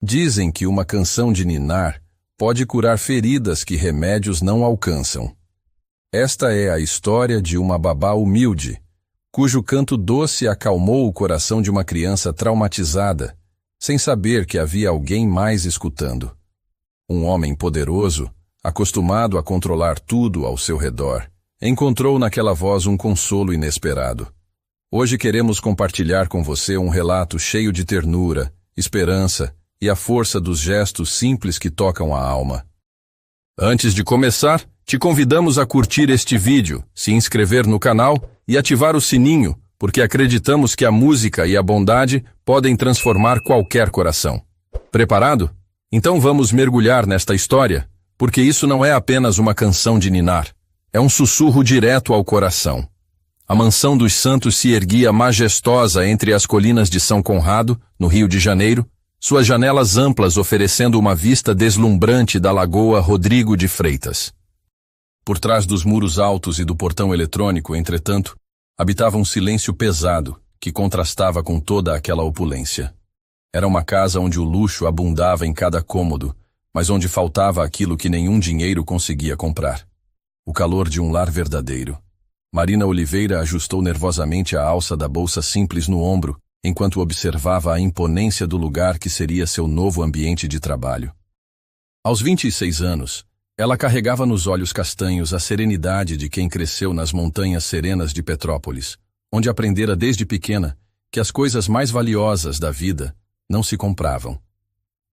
Dizem que uma canção de ninar pode curar feridas que remédios não alcançam. Esta é a história de uma babá humilde, cujo canto doce acalmou o coração de uma criança traumatizada, sem saber que havia alguém mais escutando. Um homem poderoso, acostumado a controlar tudo ao seu redor, encontrou naquela voz um consolo inesperado. Hoje queremos compartilhar com você um relato cheio de ternura, esperança e a força dos gestos simples que tocam a alma. Antes de começar, te convidamos a curtir este vídeo, se inscrever no canal e ativar o sininho, porque acreditamos que a música e a bondade podem transformar qualquer coração. Preparado? Então vamos mergulhar nesta história, porque isso não é apenas uma canção de ninar, é um sussurro direto ao coração. A mansão dos Santos se erguia majestosa entre as colinas de São Conrado, no Rio de Janeiro, suas janelas amplas oferecendo uma vista deslumbrante da Lagoa Rodrigo de Freitas. Por trás dos muros altos e do portão eletrônico, entretanto, habitava um silêncio pesado que contrastava com toda aquela opulência. Era uma casa onde o luxo abundava em cada cômodo, mas onde faltava aquilo que nenhum dinheiro conseguia comprar: o calor de um lar verdadeiro. Marina Oliveira ajustou nervosamente a alça da bolsa simples no ombro, enquanto observava a imponência do lugar que seria seu novo ambiente de trabalho. Aos 26 anos, ela carregava nos olhos castanhos a serenidade de quem cresceu nas montanhas serenas de Petrópolis, onde aprendera desde pequena que as coisas mais valiosas da vida não se compravam.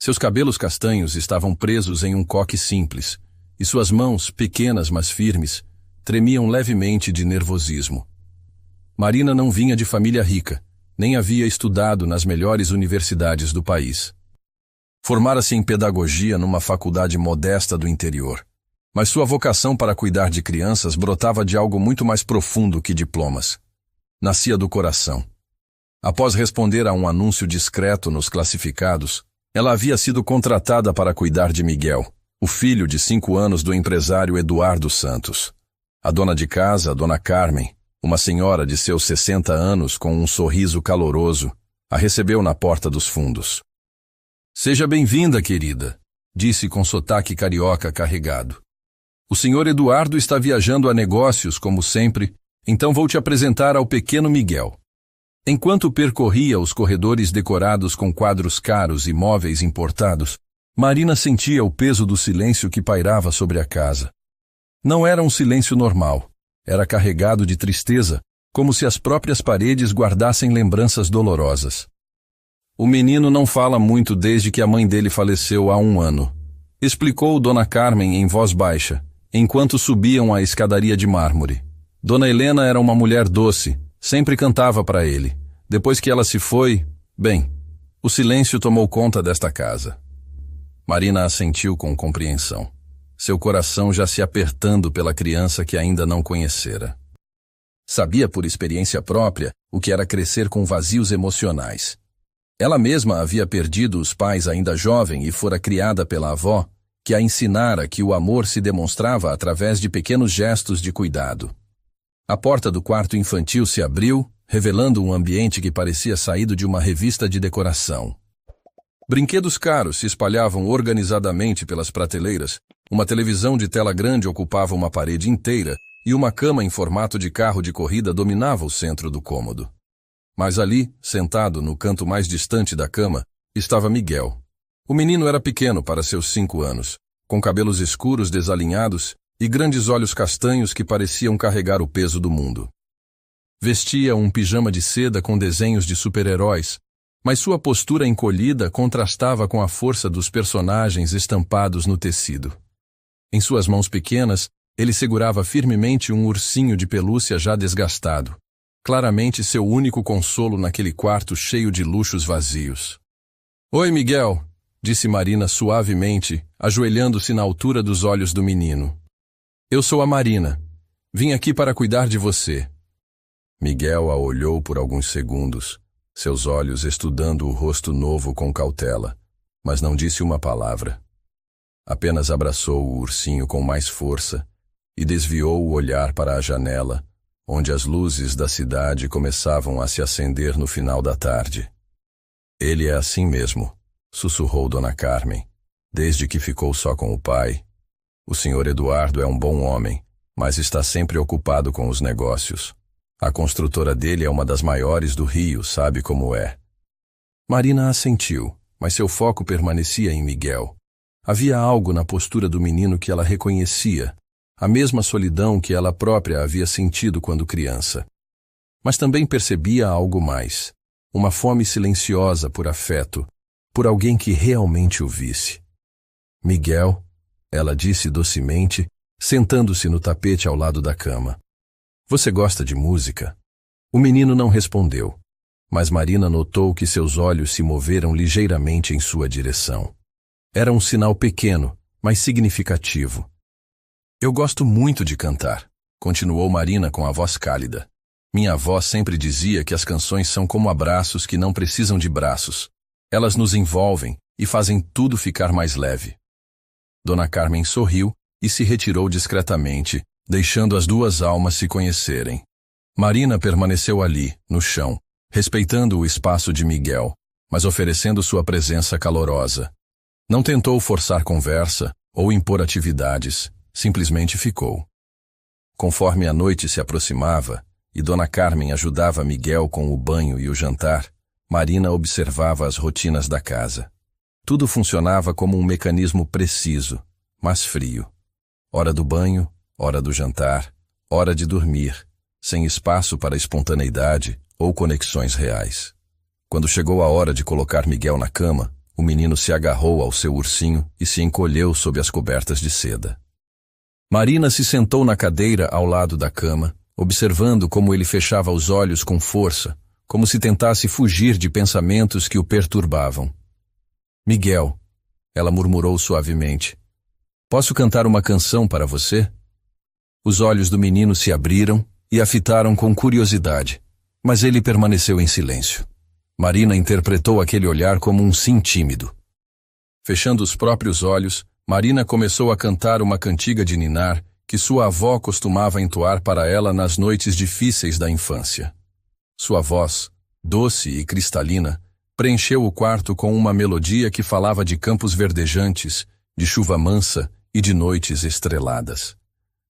Seus cabelos castanhos estavam presos em um coque simples, e suas mãos, pequenas mas firmes, tremiam levemente de nervosismo. Marina não vinha de família rica, nem havia estudado nas melhores universidades do país. Formara-se em pedagogia numa faculdade modesta do interior, mas sua vocação para cuidar de crianças brotava de algo muito mais profundo que diplomas. Nascia do coração. Após responder a um anúncio discreto nos classificados, ela havia sido contratada para cuidar de Miguel, o filho de 5 anos do empresário Eduardo Santos. A dona de casa, a dona Carmen, uma senhora de seus 60 anos com um sorriso caloroso, a recebeu na porta dos fundos. "Seja bem-vinda, querida", disse com sotaque carioca carregado. "O senhor Eduardo está viajando a negócios, como sempre, então vou te apresentar ao pequeno Miguel." Enquanto percorria os corredores decorados com quadros caros e móveis importados, Marina sentia o peso do silêncio que pairava sobre a casa. Não era um silêncio normal, era carregado de tristeza, como se as próprias paredes guardassem lembranças dolorosas. "O menino não fala muito desde que a mãe dele faleceu há 1 ano", explicou Dona Carmen em voz baixa, enquanto subiam a escadaria de mármore. Dona Helena era uma mulher doce, sempre cantava para ele. Depois que ela se foi, bem, o silêncio tomou conta desta casa. Marina assentiu com compreensão, seu coração já se apertando pela criança que ainda não conhecera. Sabia por experiência própria o que era crescer com vazios emocionais. Ela mesma havia perdido os pais ainda jovem e fora criada pela avó, que a ensinara que o amor se demonstrava através de pequenos gestos de cuidado. A porta do quarto infantil se abriu, revelando um ambiente que parecia saído de uma revista de decoração. Brinquedos caros se espalhavam organizadamente pelas prateleiras, uma televisão de tela grande ocupava uma parede inteira e uma cama em formato de carro de corrida dominava o centro do cômodo. Mas ali, sentado no canto mais distante da cama, estava Miguel. O menino era pequeno para seus 5 anos, com cabelos escuros desalinhados e grandes olhos castanhos que pareciam carregar o peso do mundo. Vestia um pijama de seda com desenhos de super-heróis, mas sua postura encolhida contrastava com a força dos personagens estampados no tecido. Em suas mãos pequenas, ele segurava firmemente um ursinho de pelúcia já desgastado, claramente seu único consolo naquele quarto cheio de luxos vazios. "Oi, Miguel", disse Marina suavemente, ajoelhando-se na altura dos olhos do menino. "Eu sou a Marina. Vim aqui para cuidar de você." Miguel a olhou por alguns segundos, seus olhos estudando o rosto novo com cautela, mas não disse uma palavra. Apenas abraçou o ursinho com mais força e desviou o olhar para a janela, onde as luzes da cidade começavam a se acender no final da tarde. "Ele é assim mesmo", sussurrou Dona Carmen, desde que ficou só com o pai. O Sr. Eduardo é um bom homem, mas está sempre ocupado com os negócios. A construtora dele é uma das maiores do Rio, sabe como é. Marina assentiu, mas seu foco permanecia em Miguel. Havia algo na postura do menino que ela reconhecia, a mesma solidão que ela própria havia sentido quando criança. Mas também percebia algo mais, uma fome silenciosa por afeto, por alguém que realmente o visse. Miguel, ela disse docemente, sentando-se no tapete ao lado da cama. Você gosta de música? O menino não respondeu, mas Marina notou que seus olhos se moveram ligeiramente em sua direção. Era um sinal pequeno, mas significativo. Eu gosto muito de cantar, continuou Marina com a voz cálida. Minha avó sempre dizia que as canções são como abraços que não precisam de braços. Elas nos envolvem e fazem tudo ficar mais leve. Dona Carmen sorriu e se retirou discretamente, deixando as duas almas se conhecerem. Marina permaneceu ali, no chão, respeitando o espaço de Miguel, mas oferecendo sua presença calorosa. Não tentou forçar conversa ou impor atividades, simplesmente ficou. Conforme a noite se aproximava e Dona Carmen ajudava Miguel com o banho e o jantar, Marina observava as rotinas da casa. Tudo funcionava como um mecanismo preciso, mas frio. Hora do banho, hora do jantar, hora de dormir, sem espaço para espontaneidade ou conexões reais. Quando chegou a hora de colocar Miguel na cama, o menino se agarrou ao seu ursinho e se encolheu sob as cobertas de seda. Marina se sentou na cadeira ao lado da cama, observando como ele fechava os olhos com força, como se tentasse fugir de pensamentos que o perturbavam. Miguel, ela murmurou suavemente, posso cantar uma canção para você? Os olhos do menino se abriram e a fitaram com curiosidade, mas ele permaneceu em silêncio. Marina interpretou aquele olhar como um sim tímido. Fechando os próprios olhos, Marina começou a cantar uma cantiga de ninar que sua avó costumava entoar para ela nas noites difíceis da infância. Sua voz, doce e cristalina, preencheu o quarto com uma melodia que falava de campos verdejantes, de chuva mansa e de noites estreladas.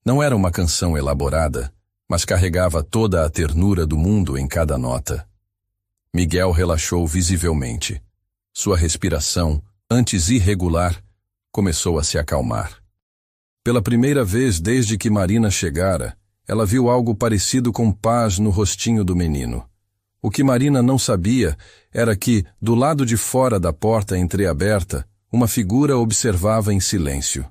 Não era uma canção elaborada, mas carregava toda a ternura do mundo em cada nota. Miguel relaxou visivelmente. Sua respiração, antes irregular, começou a se acalmar. Pela primeira vez desde que Marina chegara, ela viu algo parecido com paz no rostinho do menino. O que Marina não sabia era que, do lado de fora da porta entreaberta, uma figura observava em silêncio.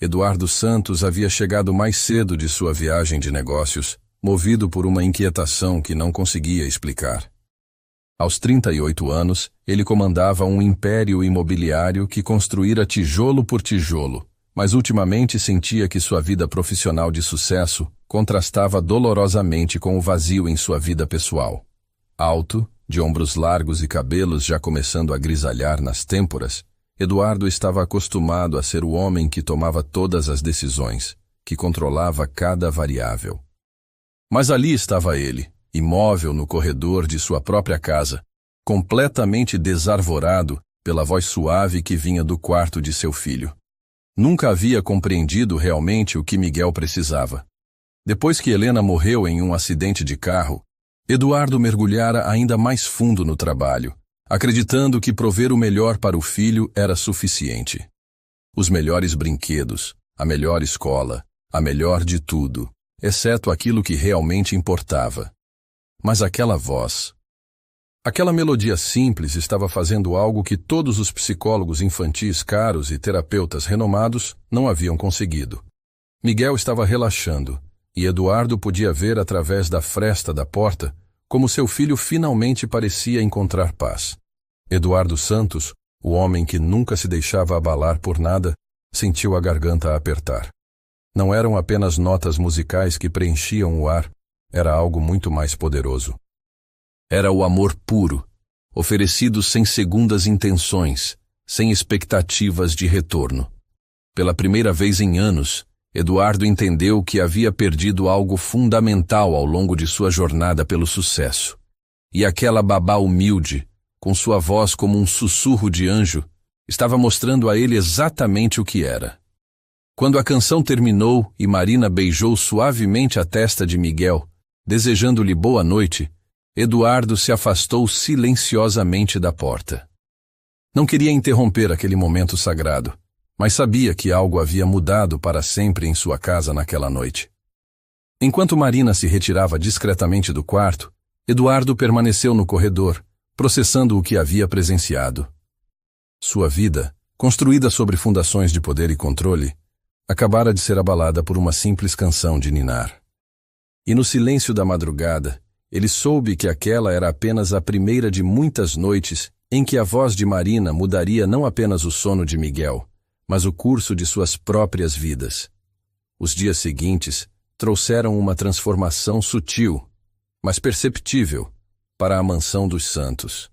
Eduardo Santos havia chegado mais cedo de sua viagem de negócios, movido por uma inquietação que não conseguia explicar. Aos 38 anos, ele comandava um império imobiliário que construíra tijolo por tijolo, mas ultimamente sentia que sua vida profissional de sucesso contrastava dolorosamente com o vazio em sua vida pessoal. Alto, de ombros largos e cabelos já começando a grisalhar nas têmporas, Eduardo estava acostumado a ser o homem que tomava todas as decisões, que controlava cada variável. Mas ali estava ele, imóvel no corredor de sua própria casa, completamente desarvorado pela voz suave que vinha do quarto de seu filho. Nunca havia compreendido realmente o que Miguel precisava. Depois que Helena morreu em um acidente de carro, Eduardo mergulhara ainda mais fundo no trabalho, acreditando que prover o melhor para o filho era suficiente. Os melhores brinquedos, a melhor escola, a melhor de tudo, exceto aquilo que realmente importava. Mas aquela voz, aquela melodia simples estava fazendo algo que todos os psicólogos infantis caros e terapeutas renomados não haviam conseguido. Miguel estava relaxando, e Eduardo podia ver através da fresta da porta como seu filho finalmente parecia encontrar paz. Eduardo Santos, o homem que nunca se deixava abalar por nada, sentiu a garganta apertar. Não eram apenas notas musicais que preenchiam o ar, era algo muito mais poderoso. Era o amor puro, oferecido sem segundas intenções, sem expectativas de retorno. Pela primeira vez em anos, Eduardo entendeu que havia perdido algo fundamental ao longo de sua jornada pelo sucesso. E aquela babá humilde, com sua voz como um sussurro de anjo, estava mostrando a ele exatamente o que era. Quando a canção terminou e Marina beijou suavemente a testa de Miguel, desejando-lhe boa noite, Eduardo se afastou silenciosamente da porta. Não queria interromper aquele momento sagrado, mas sabia que algo havia mudado para sempre em sua casa naquela noite. Enquanto Marina se retirava discretamente do quarto, Eduardo permaneceu no corredor, processando o que havia presenciado. Sua vida, construída sobre fundações de poder e controle, acabara de ser abalada por uma simples canção de ninar. E no silêncio da madrugada, ele soube que aquela era apenas a primeira de muitas noites em que a voz de Marina mudaria não apenas o sono de Miguel, mas o curso de suas próprias vidas. Os dias seguintes trouxeram uma transformação sutil, mas perceptível, para a mansão dos Santos.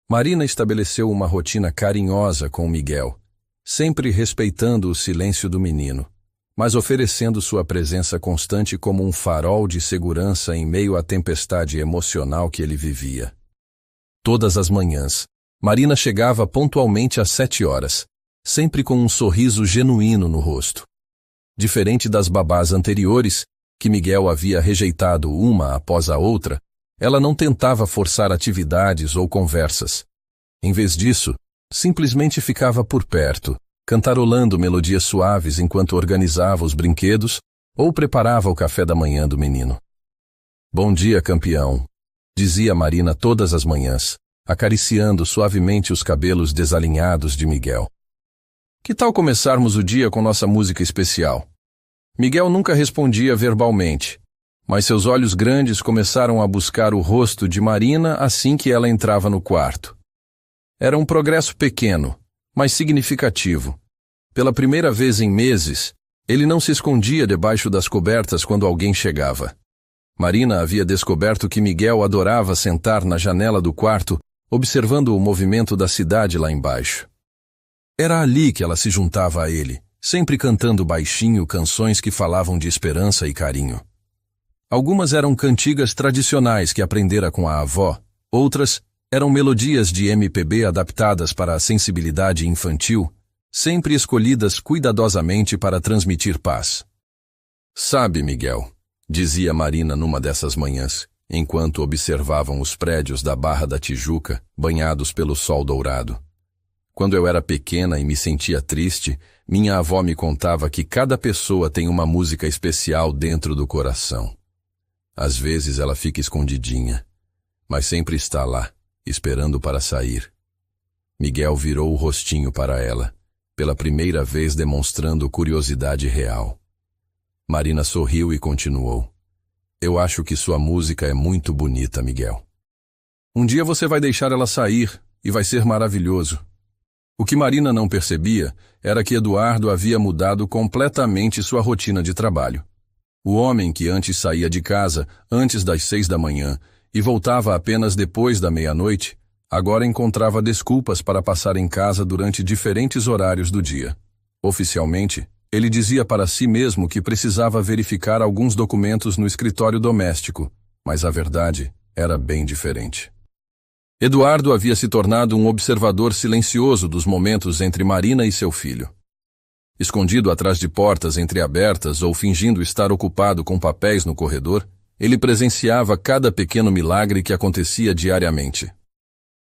Marina estabeleceu uma rotina carinhosa com Miguel, sempre respeitando o silêncio do menino, mas oferecendo sua presença constante como um farol de segurança em meio à tempestade emocional que ele vivia. Todas as manhãs, Marina chegava pontualmente às 7 horas, sempre com um sorriso genuíno no rosto. Diferente das babás anteriores, que Miguel havia rejeitado uma após a outra, ela não tentava forçar atividades ou conversas. Em vez disso, simplesmente ficava por perto, cantarolando melodias suaves enquanto organizava os brinquedos ou preparava o café da manhã do menino. "Bom dia, campeão", dizia Marina todas as manhãs, acariciando suavemente os cabelos desalinhados de Miguel. "Que tal começarmos o dia com nossa música especial?" Miguel nunca respondia verbalmente, mas seus olhos grandes começaram a buscar o rosto de Marina assim que ela entrava no quarto. Era um progresso pequeno, mas significativo. Pela primeira vez em meses, ele não se escondia debaixo das cobertas quando alguém chegava. Marina havia descoberto que Miguel adorava sentar na janela do quarto, observando o movimento da cidade lá embaixo. Era ali que ela se juntava a ele, sempre cantando baixinho canções que falavam de esperança e carinho. Algumas eram cantigas tradicionais que aprendera com a avó, outras eram melodias de MPB adaptadas para a sensibilidade infantil, sempre escolhidas cuidadosamente para transmitir paz. "Sabe, Miguel", dizia Marina numa dessas manhãs, enquanto observavam os prédios da Barra da Tijuca, banhados pelo sol dourado. "Quando eu era pequena e me sentia triste, minha avó me contava que cada pessoa tem uma música especial dentro do coração. Às vezes ela fica escondidinha, mas sempre está lá, esperando para sair." Miguel virou o rostinho para ela, pela primeira vez demonstrando curiosidade real. Marina sorriu e continuou: "Eu acho que sua música é muito bonita, Miguel. Um dia você vai deixar ela sair e vai ser maravilhoso." O que Marina não percebia era que Eduardo havia mudado completamente sua rotina de trabalho. O homem que antes saía de casa antes das 6 da manhã e voltava apenas depois da meia-noite, agora encontrava desculpas para passar em casa durante diferentes horários do dia. Oficialmente, ele dizia para si mesmo que precisava verificar alguns documentos no escritório doméstico, mas a verdade era bem diferente. Eduardo havia se tornado um observador silencioso dos momentos entre Marina e seu filho. Escondido atrás de portas entreabertas ou fingindo estar ocupado com papéis no corredor, ele presenciava cada pequeno milagre que acontecia diariamente.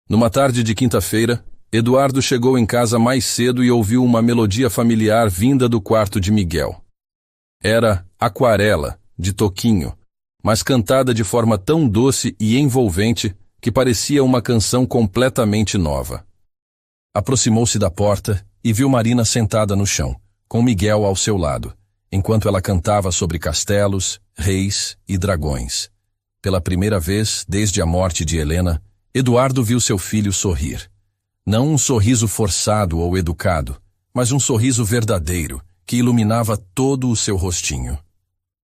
Numa tarde de quinta-feira, Eduardo chegou em casa mais cedo e ouviu uma melodia familiar vinda do quarto de Miguel. Era Aquarela, de Toquinho, mas cantada de forma tão doce e envolvente que parecia uma canção completamente nova. Aproximou-se da porta e viu Marina sentada no chão, com Miguel ao seu lado, enquanto ela cantava sobre castelos, reis e dragões. Pela primeira vez desde a morte de Helena, Eduardo viu seu filho sorrir. Não um sorriso forçado ou educado, mas um sorriso verdadeiro, que iluminava todo o seu rostinho.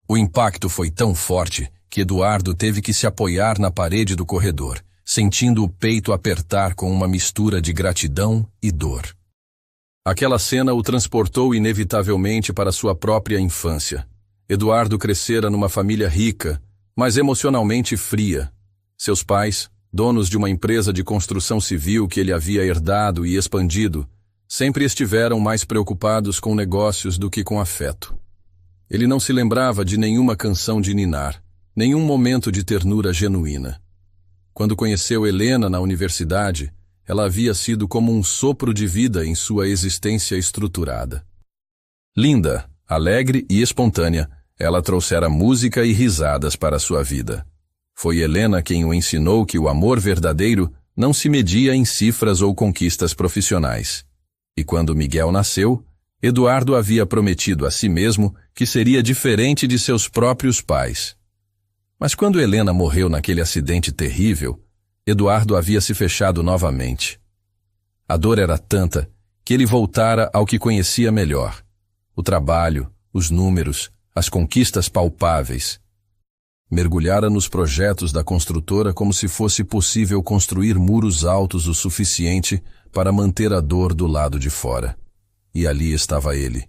O impacto foi tão forte que Eduardo teve que se apoiar na parede do corredor, sentindo o peito apertar com uma mistura de gratidão e dor. Aquela cena o transportou inevitavelmente para sua própria infância. Eduardo crescera numa família rica, mas emocionalmente fria. Seus pais, donos de uma empresa de construção civil que ele havia herdado e expandido, sempre estiveram mais preocupados com negócios do que com afeto. Ele não se lembrava de nenhuma canção de ninar, nenhum momento de ternura genuína. Quando conheceu Helena na universidade, ela havia sido como um sopro de vida em sua existência estruturada. Linda, alegre e espontânea, ela trouxera música e risadas para sua vida. Foi Helena quem o ensinou que o amor verdadeiro não se media em cifras ou conquistas profissionais. E quando Miguel nasceu, Eduardo havia prometido a si mesmo que seria diferente de seus próprios pais. Mas quando Helena morreu naquele acidente terrível, Eduardo havia se fechado novamente. A dor era tanta que ele voltara ao que conhecia melhor: o trabalho, os números, as conquistas palpáveis. Mergulhara nos projetos da construtora como se fosse possível construir muros altos o suficiente para manter a dor do lado de fora. E ali estava ele,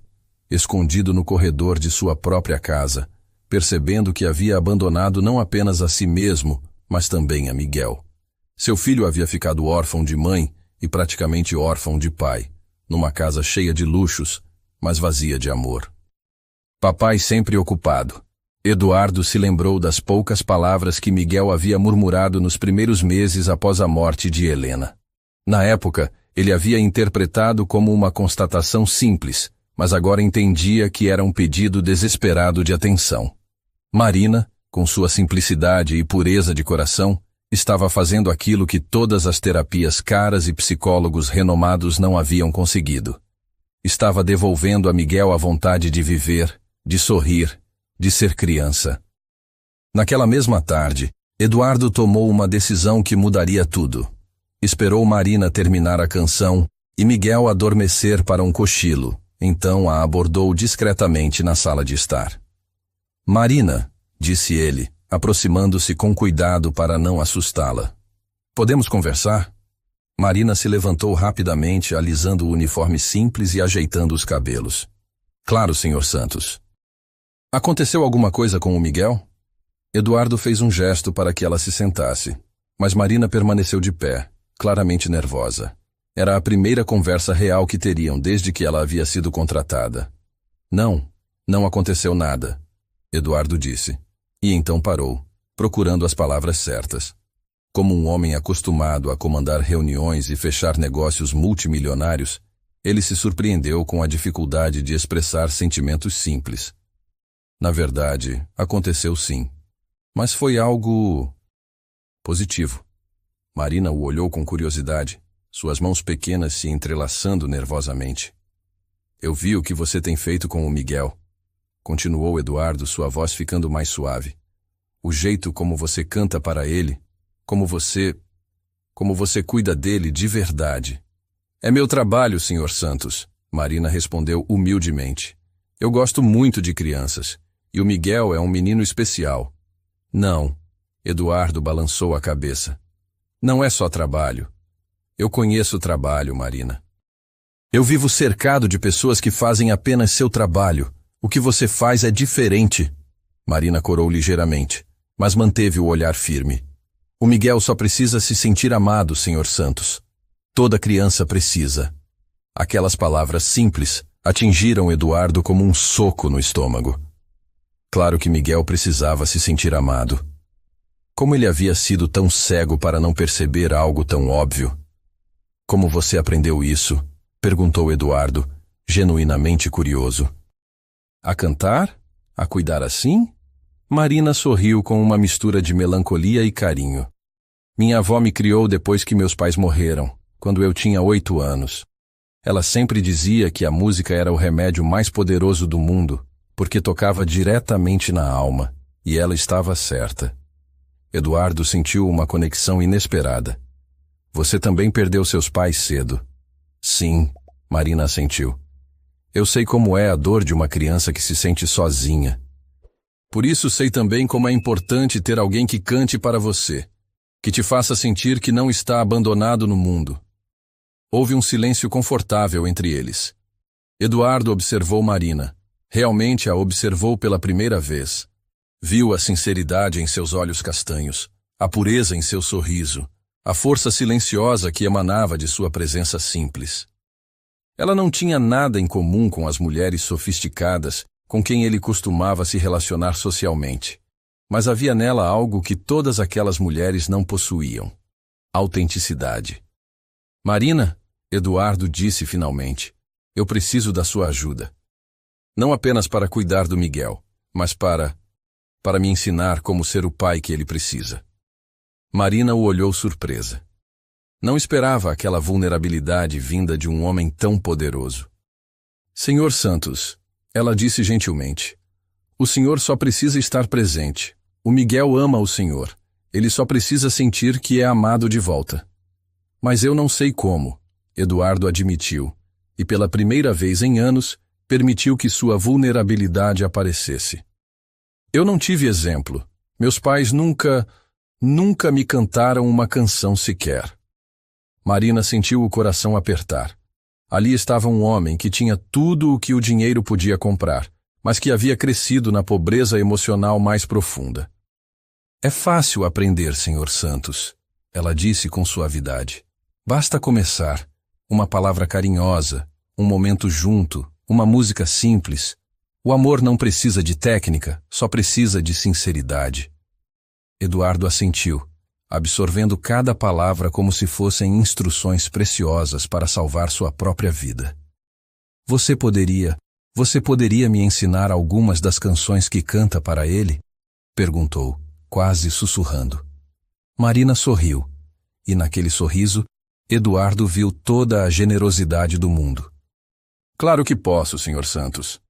escondido no corredor de sua própria casa, percebendo que havia abandonado não apenas a si mesmo, mas também a Miguel. Seu filho havia ficado órfão de mãe e praticamente órfão de pai, numa casa cheia de luxos, mas vazia de amor. Papai sempre ocupado. Eduardo se lembrou das poucas palavras que Miguel havia murmurado nos primeiros meses após a morte de Helena. Na época, ele havia interpretado como uma constatação simples, mas agora entendia que era um pedido desesperado de atenção. Marina, com sua simplicidade e pureza de coração, estava fazendo aquilo que todas as terapias caras e psicólogos renomados não haviam conseguido. Estava devolvendo a Miguel a vontade de viver, de sorrir, de ser criança. Naquela mesma tarde, Eduardo tomou uma decisão que mudaria tudo. Esperou Marina terminar a canção e Miguel adormecer para um cochilo, então a abordou discretamente na sala de estar. Marina, disse ele, aproximando-se com cuidado para não assustá-la. Podemos conversar? Marina se levantou rapidamente, alisando o uniforme simples e ajeitando os cabelos. Claro, Sr. Santos. Aconteceu alguma coisa com o Miguel? Eduardo fez um gesto para que ela se sentasse, mas Marina permaneceu de pé, claramente nervosa. Era a primeira conversa real que teriam desde que ela havia sido contratada. Não aconteceu nada, Eduardo disse. E então parou, procurando as palavras certas. Como um homem acostumado a comandar reuniões e fechar negócios multimilionários, ele se surpreendeu com a dificuldade de expressar sentimentos simples. Na verdade, aconteceu sim. Mas foi algo positivo. Marina o olhou com curiosidade, suas mãos pequenas se entrelaçando nervosamente. Eu vi o que você tem feito com o Miguel, continuou Eduardo, sua voz ficando mais suave. O jeito como você canta para ele, como você cuida dele de verdade. É meu trabalho, Sr. Santos, Marina respondeu humildemente. Eu gosto muito de crianças, e o Miguel é um menino especial. Não, Eduardo balançou a cabeça. Não é só trabalho. Eu conheço o trabalho, Marina. Eu vivo cercado de pessoas que fazem apenas seu trabalho. O que você faz é diferente. Marina corou ligeiramente, mas manteve o olhar firme. O Miguel só precisa se sentir amado, Sr. Santos. Toda criança precisa. Aquelas palavras simples atingiram Eduardo como um soco no estômago. Claro que Miguel precisava se sentir amado. Como ele havia sido tão cego para não perceber algo tão óbvio? Como você aprendeu isso? Perguntou Eduardo, genuinamente curioso. A cantar? A cuidar assim? Marina sorriu com uma mistura de melancolia e carinho. Minha avó me criou depois que meus pais morreram, quando eu tinha 8 anos. Ela sempre dizia que a música era o remédio mais poderoso do mundo, porque tocava diretamente na alma, e ela estava certa. Eduardo sentiu uma conexão inesperada. Você também perdeu seus pais cedo. Sim, Marina assentiu. Eu sei como é a dor de uma criança que se sente sozinha. Por isso sei também como é importante ter alguém que cante para você, que te faça sentir que não está abandonado no mundo. Houve um silêncio confortável entre eles. Eduardo observou Marina. Realmente a observou pela primeira vez. Viu a sinceridade em seus olhos castanhos, a pureza em seu sorriso, a força silenciosa que emanava de sua presença simples. Ela não tinha nada em comum com as mulheres sofisticadas com quem ele costumava se relacionar socialmente, mas havia nela algo que todas aquelas mulheres não possuíam: autenticidade. Marina, Eduardo disse finalmente, eu preciso da sua ajuda. Não apenas para cuidar do Miguel, mas para me ensinar como ser o pai que ele precisa. Marina o olhou surpresa. Não esperava aquela vulnerabilidade vinda de um homem tão poderoso. Senhor Santos, ela disse gentilmente, o senhor só precisa estar presente. O Miguel ama o senhor. Ele só precisa sentir que é amado de volta. Mas eu não sei como, Eduardo admitiu, e pela primeira vez em anos, permitiu que sua vulnerabilidade aparecesse. Eu não tive exemplo. Meus pais nunca me cantaram uma canção sequer. Marina sentiu o coração apertar. Ali estava um homem que tinha tudo o que o dinheiro podia comprar, mas que havia crescido na pobreza emocional mais profunda. É fácil aprender, Senhor Santos, ela disse com suavidade. Basta começar. Uma palavra carinhosa, um momento junto, uma música simples. O amor não precisa de técnica, só precisa de sinceridade. Eduardo assentiu, absorvendo cada palavra como se fossem instruções preciosas para salvar sua própria vida. Você poderia me ensinar algumas das canções que canta para ele? Perguntou, quase sussurrando. Marina sorriu, e naquele sorriso, Eduardo viu toda a generosidade do mundo. Claro que posso, Senhor Santos.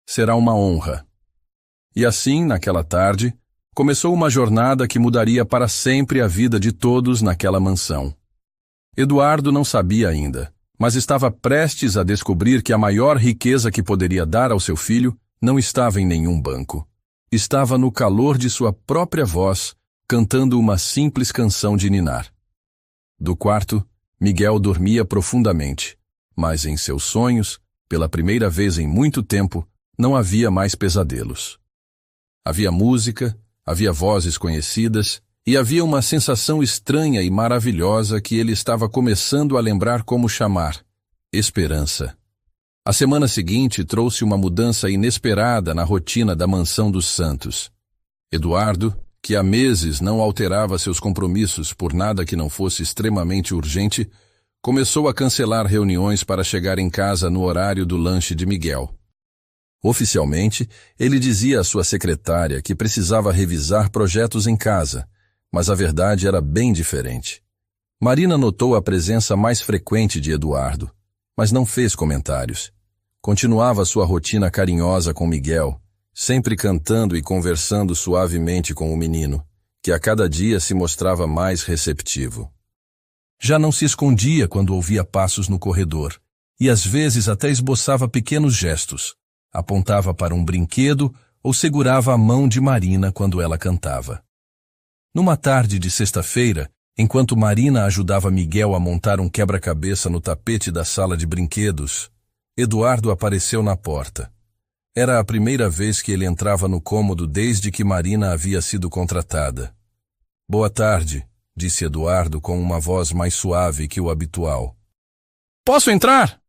Será uma honra. E assim, naquela tarde, começou uma jornada que mudaria para sempre a vida de todos naquela mansão. Eduardo não sabia ainda, mas estava prestes a descobrir que a maior riqueza que poderia dar ao seu filho não estava em nenhum banco. Estava no calor de sua própria voz, cantando uma simples canção de ninar. Do quarto, Miguel dormia profundamente, mas em seus sonhos, pela primeira vez em muito tempo, não havia mais pesadelos. Havia música, havia vozes conhecidas e havia uma sensação estranha e maravilhosa que ele estava começando a lembrar como chamar: esperança. A semana seguinte trouxe uma mudança inesperada na rotina da mansão dos Santos. Eduardo, que há meses não alterava seus compromissos por nada que não fosse extremamente urgente, começou a cancelar reuniões para chegar em casa no horário do lanche de Miguel. Oficialmente, ele dizia à sua secretária que precisava revisar projetos em casa, mas a verdade era bem diferente. Marina notou a presença mais frequente de Eduardo, mas não fez comentários. Continuava sua rotina carinhosa com Miguel, sempre cantando e conversando suavemente com o menino, que a cada dia se mostrava mais receptivo. Já não se escondia quando ouvia passos no corredor, e às vezes até esboçava pequenos gestos. Apontava para um brinquedo ou segurava a mão de Marina quando ela cantava. Numa tarde de sexta-feira, enquanto Marina ajudava Miguel a montar um quebra-cabeça no tapete da sala de brinquedos, Eduardo apareceu na porta. Era a primeira vez que ele entrava no cômodo desde que Marina havia sido contratada. Boa tarde, disse Eduardo com uma voz mais suave que o habitual. Posso entrar?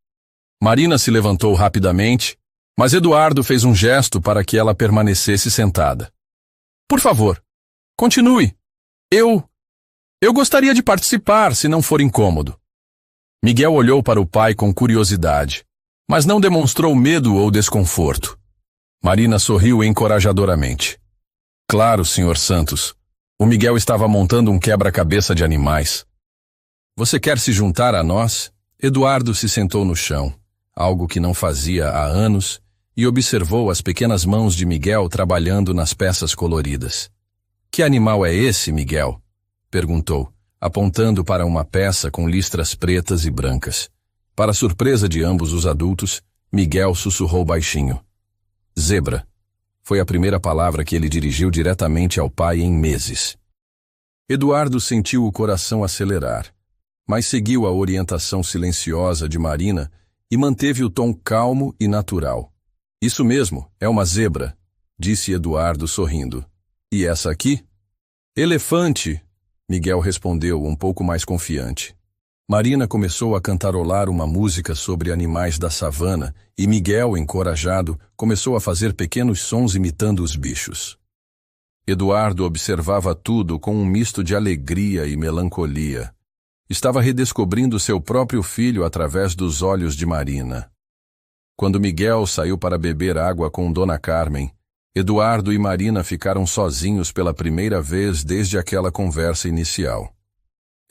Marina se levantou rapidamente, mas Eduardo fez um gesto para que ela permanecesse sentada. Por favor, continue. Eu gostaria de participar, se não for incômodo. Miguel olhou para o pai com curiosidade, mas não demonstrou medo ou desconforto. Marina sorriu encorajadoramente. Claro, Sr. Santos. O Miguel estava montando um quebra-cabeça de animais. Você quer se juntar a nós? Eduardo se sentou no chão, algo que não fazia há anos, e observou as pequenas mãos de Miguel trabalhando nas peças coloridas. Que animal é esse, Miguel? Perguntou, apontando para uma peça com listras pretas e brancas. Para surpresa de ambos os adultos, Miguel sussurrou baixinho. Zebra. Foi a primeira palavra que ele dirigiu diretamente ao pai em meses. Eduardo sentiu o coração acelerar, mas seguiu a orientação silenciosa de Marina e manteve o tom calmo e natural. Isso mesmo, é uma zebra, disse Eduardo sorrindo. E essa aqui? Elefante. Miguel respondeu, um pouco mais confiante. Marina começou a cantarolar uma música sobre animais da savana e Miguel, encorajado, começou a fazer pequenos sons imitando os bichos. Eduardo observava tudo com um misto de alegria e melancolia. Estava redescobrindo seu próprio filho através dos olhos de Marina. Quando Miguel saiu para beber água com Dona Carmen, Eduardo e Marina ficaram sozinhos pela primeira vez desde aquela conversa inicial.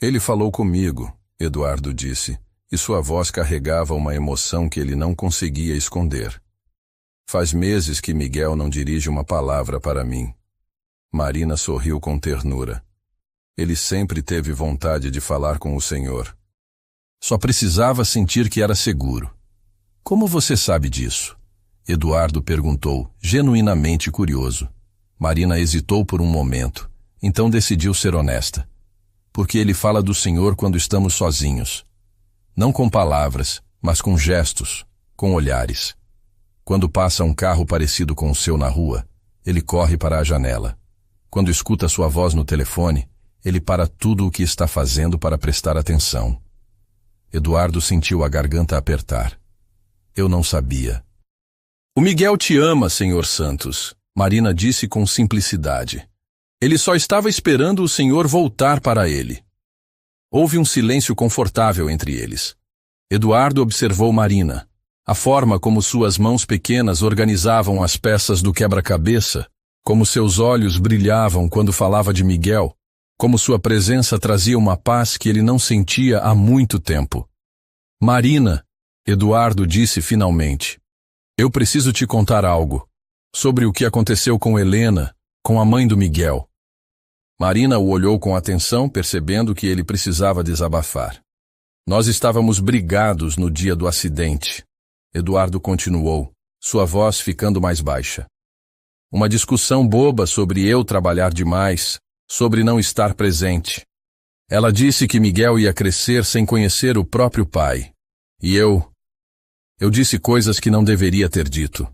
Ele falou comigo, Eduardo disse, e sua voz carregava uma emoção que ele não conseguia esconder. Faz meses que Miguel não dirige uma palavra para mim. Marina sorriu com ternura. Ele sempre teve vontade de falar com o Senhor. Só precisava sentir que era seguro. Como você sabe disso? Eduardo perguntou, genuinamente curioso. Marina hesitou por um momento, então decidiu ser honesta. Porque ele fala do Senhor quando estamos sozinhos. Não com palavras, mas com gestos, com olhares. Quando passa um carro parecido com o seu na rua, ele corre para a janela. Quando escuta sua voz no telefone, ele para tudo o que está fazendo para prestar atenção. Eduardo sentiu a garganta apertar. Eu não sabia. O Miguel te ama, Senhor Santos, Marina disse com simplicidade. Ele só estava esperando o Senhor voltar para ele. Houve um silêncio confortável entre eles. Eduardo observou Marina. A forma como suas mãos pequenas organizavam as peças do quebra-cabeça, como seus olhos brilhavam quando falava de Miguel, como sua presença trazia uma paz que ele não sentia há muito tempo. Marina, Eduardo disse finalmente, eu preciso te contar algo, sobre o que aconteceu com Helena, com a mãe do Miguel. Marina o olhou com atenção, percebendo que ele precisava desabafar. Nós estávamos brigados no dia do acidente. Eduardo continuou, sua voz ficando mais baixa. Uma discussão boba sobre eu trabalhar demais, sobre não estar presente. Ela disse que Miguel ia crescer sem conhecer o próprio pai. E eu disse coisas que não deveria ter dito.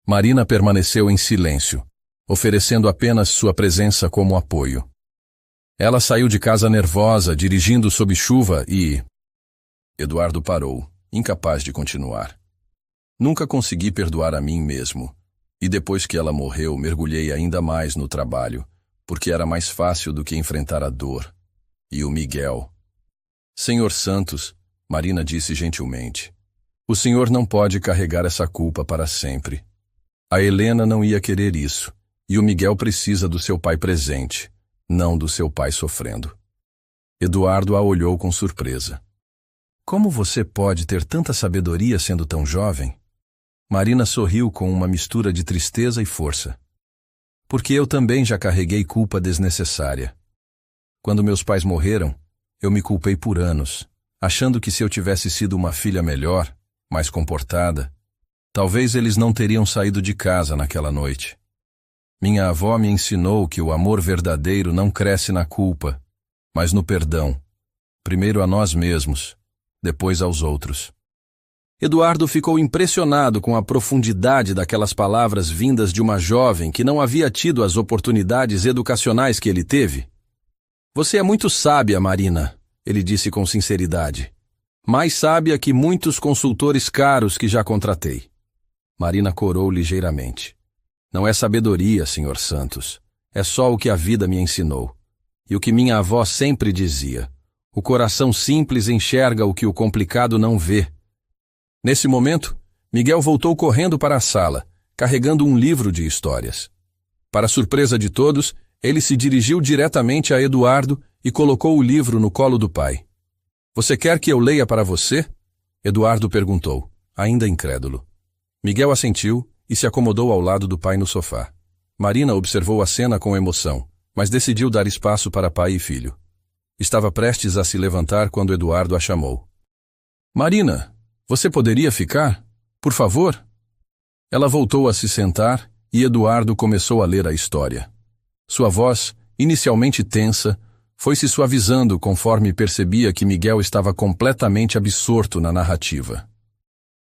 Marina permaneceu em silêncio, oferecendo apenas sua presença como apoio. Ela saiu de casa nervosa, dirigindo sob chuva e... Eduardo parou, incapaz de continuar. Nunca consegui perdoar a mim mesmo. E depois que ela morreu, mergulhei ainda mais no trabalho, porque era mais fácil do que enfrentar a dor. E o Miguel. Senhor Santos, Marina disse gentilmente, o senhor não pode carregar essa culpa para sempre. A Helena não ia querer isso, e o Miguel precisa do seu pai presente, não do seu pai sofrendo. Eduardo a olhou com surpresa. Como você pode ter tanta sabedoria sendo tão jovem? Marina sorriu com uma mistura de tristeza e força. Porque eu também já carreguei culpa desnecessária. Quando meus pais morreram, eu me culpei por anos, achando que se eu tivesse sido uma filha melhor, mais comportada, talvez eles não teriam saído de casa naquela noite. Minha avó me ensinou que o amor verdadeiro não cresce na culpa, mas no perdão, primeiro a nós mesmos, depois aos outros. Eduardo ficou impressionado com a profundidade daquelas palavras vindas de uma jovem que não havia tido as oportunidades educacionais que ele teve. Você é muito sábia, Marina, ele disse com sinceridade. Mais sábia que muitos consultores caros que já contratei. Marina corou ligeiramente. Não é sabedoria, Senhor Santos. É só o que a vida me ensinou. E o que minha avó sempre dizia. O coração simples enxerga o que o complicado não vê. Nesse momento, Miguel voltou correndo para a sala, carregando um livro de histórias. Para surpresa de todos, ele se dirigiu diretamente a Eduardo e colocou o livro no colo do pai. Você quer que eu leia para você? Eduardo perguntou, ainda incrédulo. Miguel assentiu e se acomodou ao lado do pai no sofá. Marina observou a cena com emoção, mas decidiu dar espaço para pai e filho. Estava prestes a se levantar quando Eduardo a chamou. Marina, você poderia ficar? Por favor? Ela voltou a se sentar e Eduardo começou a ler a história. Sua voz, inicialmente tensa, foi se suavizando conforme percebia que Miguel estava completamente absorto na narrativa.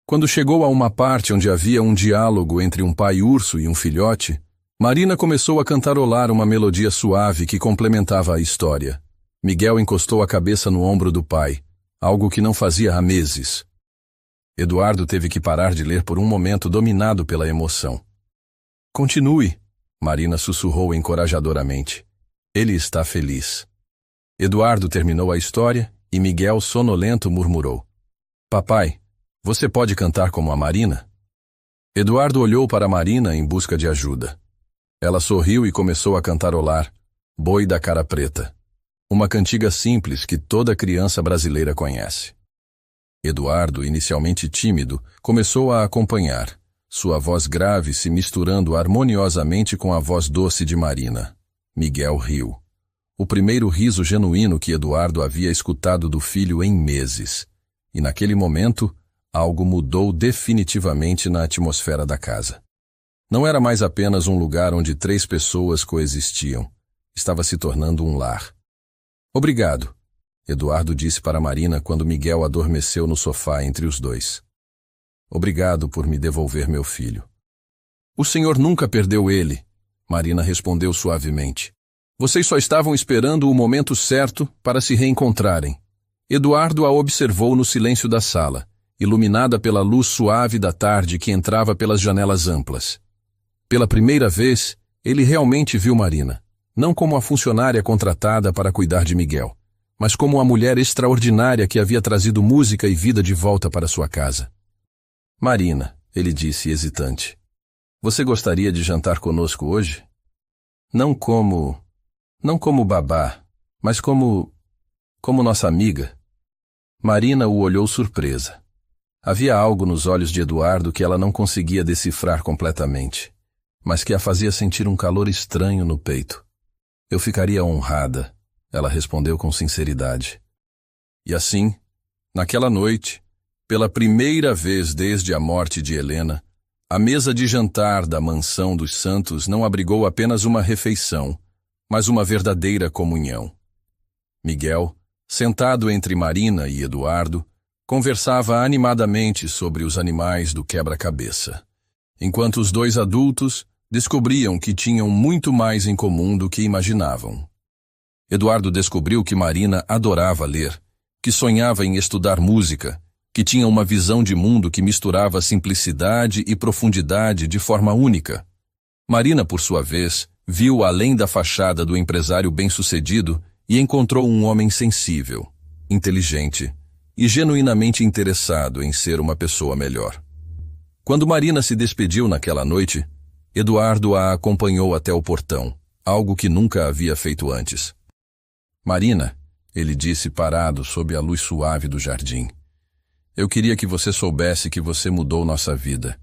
Quando chegou a uma parte onde havia um diálogo entre um pai urso e um filhote, Marina começou a cantarolar uma melodia suave que complementava a história. Miguel encostou a cabeça no ombro do pai, algo que não fazia há meses. Eduardo teve que parar de ler por um momento, dominado pela emoção. Continue, Marina sussurrou encorajadoramente. Ele está feliz. Eduardo terminou a história e Miguel, sonolento, murmurou: Papai, você pode cantar como a Marina? Eduardo olhou para Marina em busca de ajuda. Ela sorriu e começou a cantarolar Boi da Cara Preta, uma cantiga simples que toda criança brasileira conhece. Eduardo, inicialmente tímido, começou a acompanhar, sua voz grave se misturando harmoniosamente com a voz doce de Marina. Miguel riu. O primeiro riso genuíno que Eduardo havia escutado do filho em meses. E naquele momento, algo mudou definitivamente na atmosfera da casa. Não era mais apenas um lugar onde 3 pessoas coexistiam. Estava se tornando um lar. Obrigado, Eduardo disse para Marina quando Miguel adormeceu no sofá entre os dois. Obrigado por me devolver meu filho. O senhor nunca perdeu ele, Marina respondeu suavemente. Vocês só estavam esperando o momento certo para se reencontrarem. Eduardo a observou no silêncio da sala, iluminada pela luz suave da tarde que entrava pelas janelas amplas. Pela primeira vez, ele realmente viu Marina, não como a funcionária contratada para cuidar de Miguel, mas como a mulher extraordinária que havia trazido música e vida de volta para sua casa. Marina, ele disse hesitante, você gostaria de jantar conosco hoje? Não como babá, mas como nossa amiga. Marina o olhou surpresa. Havia algo nos olhos de Eduardo que ela não conseguia decifrar completamente, mas que a fazia sentir um calor estranho no peito. Eu ficaria honrada, ela respondeu com sinceridade. E assim, naquela noite, pela primeira vez desde a morte de Helena, a mesa de jantar da mansão dos Santos não abrigou apenas uma refeição, mas uma verdadeira comunhão. Miguel, sentado entre Marina e Eduardo, conversava animadamente sobre os animais do quebra-cabeça, enquanto os 2 adultos descobriam que tinham muito mais em comum do que imaginavam. Eduardo descobriu que Marina adorava ler, que sonhava em estudar música, que tinha uma visão de mundo que misturava simplicidade e profundidade de forma única. Marina, por sua vez, viu além da fachada do empresário bem-sucedido e encontrou um homem sensível, inteligente e genuinamente interessado em ser uma pessoa melhor. Quando Marina se despediu naquela noite, Eduardo a acompanhou até o portão, algo que nunca havia feito antes. Marina, ele disse parado sob a luz suave do jardim, eu queria que você soubesse que você mudou nossa vida,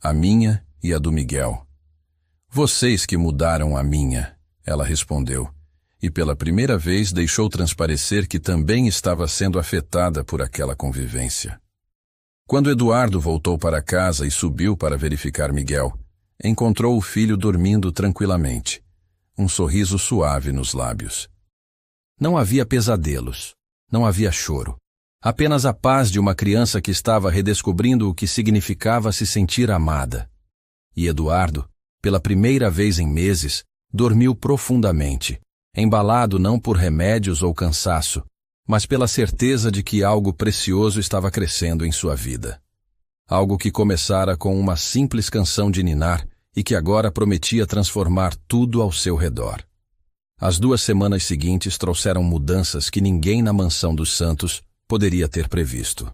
a minha e a do Miguel. Vocês que mudaram a minha, ela respondeu, e pela primeira vez deixou transparecer que também estava sendo afetada por aquela convivência. Quando Eduardo voltou para casa e subiu para verificar Miguel, encontrou o filho dormindo tranquilamente, um sorriso suave nos lábios. Não havia pesadelos, não havia choro, apenas a paz de uma criança que estava redescobrindo o que significava se sentir amada. E Eduardo, pela primeira vez em meses, dormiu profundamente, embalado não por remédios ou cansaço, mas pela certeza de que algo precioso estava crescendo em sua vida. Algo que começara com uma simples canção de ninar e que agora prometia transformar tudo ao seu redor. As 2 semanas seguintes trouxeram mudanças que ninguém na mansão dos Santos poderia ter previsto.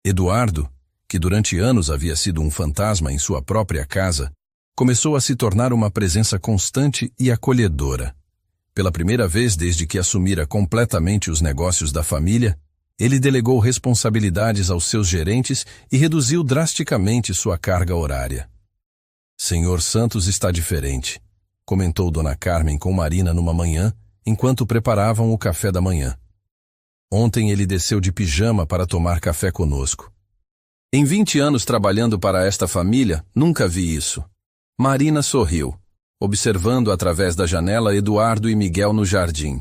Eduardo, que durante anos havia sido um fantasma em sua própria casa, começou a se tornar uma presença constante e acolhedora. Pela primeira vez desde que assumira completamente os negócios da família, ele delegou responsabilidades aos seus gerentes e reduziu drasticamente sua carga horária. Senhor Santos está diferente, comentou Dona Carmen com Marina numa manhã, enquanto preparavam o café da manhã. Ontem ele desceu de pijama para tomar café conosco. Em 20 anos trabalhando para esta família, nunca vi isso. Marina sorriu, observando através da janela Eduardo e Miguel no jardim.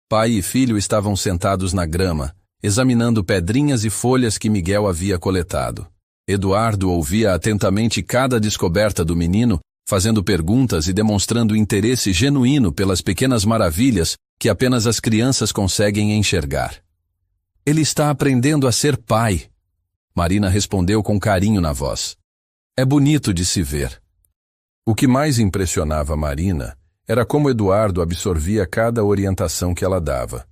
Pai e filho estavam sentados na grama, examinando pedrinhas e folhas que Miguel havia coletado. Eduardo ouvia atentamente cada descoberta do menino fazendo perguntas e demonstrando interesse genuíno pelas pequenas maravilhas que apenas as crianças conseguem enxergar. Ele está aprendendo a ser pai, Marina respondeu com carinho na voz. É bonito de se ver. O que mais impressionava Marina era como Eduardo absorvia cada orientação que ela dava.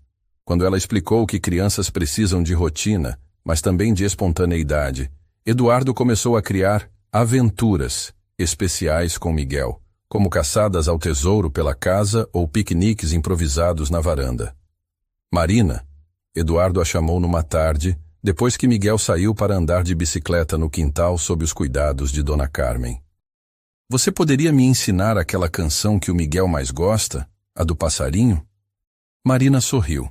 Quando ela explicou que crianças precisam de rotina, mas também de espontaneidade, Eduardo começou a criar aventuras especiais com Miguel, como caçadas ao tesouro pela casa ou piqueniques improvisados na varanda. Marina, Eduardo a chamou numa tarde, depois que Miguel saiu para andar de bicicleta no quintal sob os cuidados de Dona Carmen. Você poderia me ensinar aquela canção que o Miguel mais gosta, a do passarinho? Marina sorriu.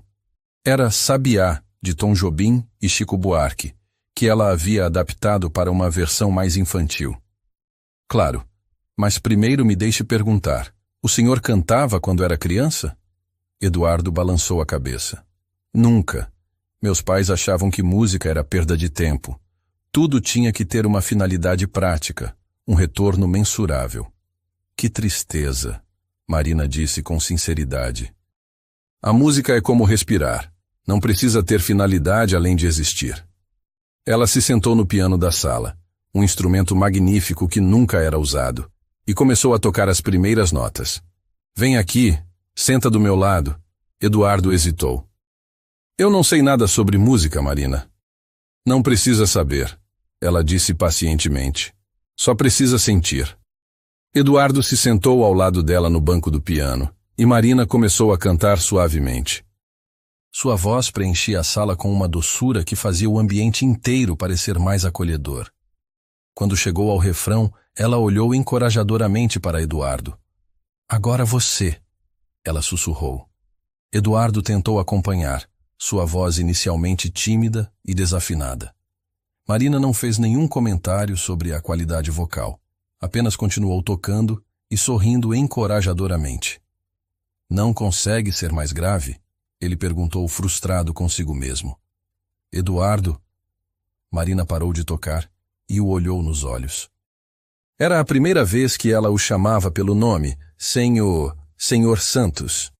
Era Sabiá, de Tom Jobim e Chico Buarque, que ela havia adaptado para uma versão mais infantil. Claro, mas primeiro me deixe perguntar, o senhor cantava quando era criança? Eduardo balançou a cabeça. Nunca. Meus pais achavam que música era perda de tempo. Tudo tinha que ter uma finalidade prática, um retorno mensurável. Que tristeza, Marina disse com sinceridade. A música é como respirar. Não precisa ter finalidade além de existir. Ela se sentou no piano da sala, um instrumento magnífico que nunca era usado, e começou a tocar as primeiras notas. Vem aqui, senta do meu lado. Eduardo hesitou. Eu não sei nada sobre música, Marina. Não precisa saber, ela disse pacientemente. Só precisa sentir. Eduardo se sentou ao lado dela no banco do piano, e Marina começou a cantar suavemente. Sua voz preenchia a sala com uma doçura que fazia o ambiente inteiro parecer mais acolhedor. Quando chegou ao refrão, ela olhou encorajadoramente para Eduardo. Agora você, ela sussurrou. Eduardo tentou acompanhar, sua voz inicialmente tímida e desafinada. Marina não fez nenhum comentário sobre a qualidade vocal, apenas continuou tocando e sorrindo encorajadoramente. Não consegue ser mais grave? Ele perguntou frustrado consigo mesmo. Eduardo? Marina parou de tocar e o olhou nos olhos. Era a primeira vez que ela o chamava pelo nome, sem o Senhor Santos.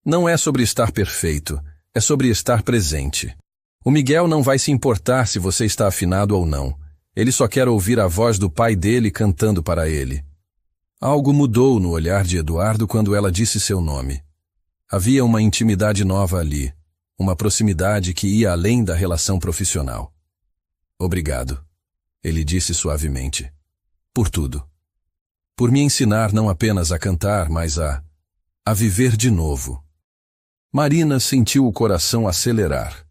Não é sobre estar perfeito, é sobre estar presente. O Miguel não vai se importar se você está afinado ou não. Ele só quer ouvir a voz do pai dele cantando para ele. Algo mudou no olhar de Eduardo quando ela disse seu nome. Havia uma intimidade nova ali, uma proximidade que ia além da relação profissional. Obrigado, ele disse suavemente. Por tudo. Por me ensinar não apenas a cantar, mas a viver de novo. Marina sentiu o coração acelerar.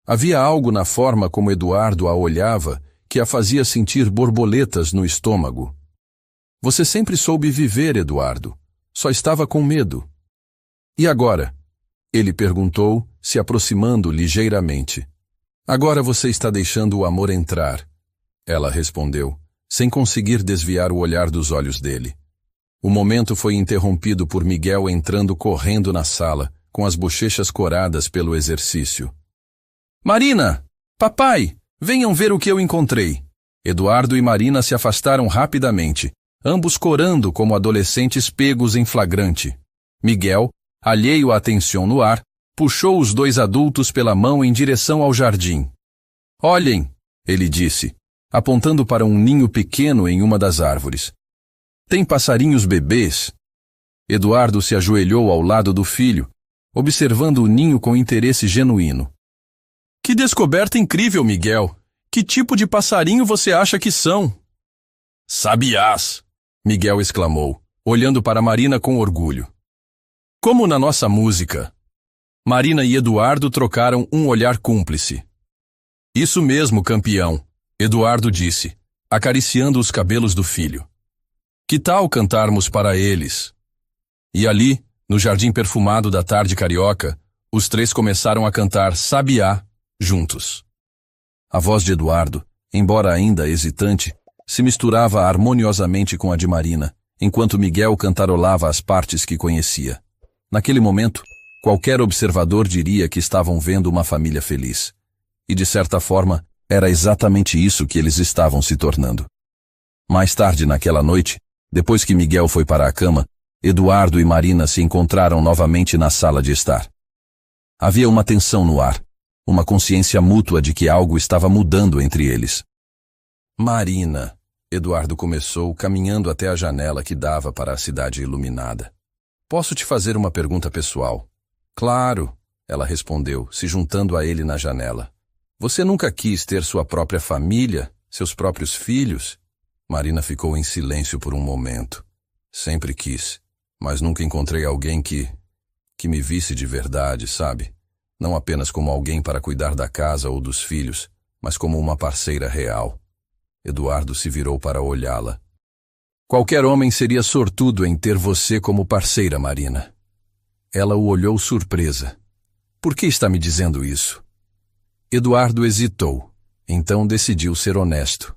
Havia algo na forma como Eduardo a olhava que a fazia sentir borboletas no estômago. Você sempre soube viver, Eduardo. Só estava com medo. E agora? Ele perguntou, se aproximando ligeiramente. Agora você está deixando o amor entrar. Ela respondeu, sem conseguir desviar o olhar dos olhos dele. O momento foi interrompido por Miguel entrando correndo na sala, com as bochechas coradas pelo exercício. Marina! Papai! Venham ver o que eu encontrei! Eduardo e Marina se afastaram rapidamente, ambos corando como adolescentes pegos em flagrante. Miguel, alheio à tensão no ar, puxou os dois adultos pela mão em direção ao jardim. Olhem, ele disse, apontando para um ninho pequeno em uma das árvores. Tem passarinhos bebês? Eduardo se ajoelhou ao lado do filho, observando o ninho com interesse genuíno. Que descoberta incrível, Miguel! Que tipo de passarinho você acha que são? Sabiás! Miguel exclamou, olhando para Marina com orgulho. Como na nossa música. Marina e Eduardo trocaram um olhar cúmplice. Isso mesmo, campeão, Eduardo disse, acariciando os cabelos do filho. Que tal cantarmos para eles? E ali, no jardim perfumado da tarde carioca, os três começaram a cantar Sabiá juntos. A voz de Eduardo, embora ainda hesitante, se misturava harmoniosamente com a de Marina, enquanto Miguel cantarolava as partes que conhecia. Naquele momento, qualquer observador diria que estavam vendo uma família feliz. E de certa forma, era exatamente isso que eles estavam se tornando. Mais tarde naquela noite, Depois que Miguel foi para a cama, Eduardo e Marina se encontraram novamente na sala de estar. Havia uma tensão no ar, uma consciência mútua de que algo estava mudando entre eles. Marina, Eduardo começou, caminhando até a janela que dava para a cidade iluminada. Posso te fazer uma pergunta pessoal? Claro, ela respondeu, se juntando a ele na janela. Você nunca quis ter sua própria família, seus próprios filhos? Marina ficou em silêncio por um momento. Sempre quis, mas nunca encontrei alguém que me visse de verdade, sabe? Não apenas como alguém para cuidar da casa ou dos filhos, mas como uma parceira real. Eduardo se virou para olhá-la. Qualquer homem seria sortudo em ter você como parceira, Marina. Ela o olhou surpresa. Por que está me dizendo isso? Eduardo hesitou, então decidiu ser honesto.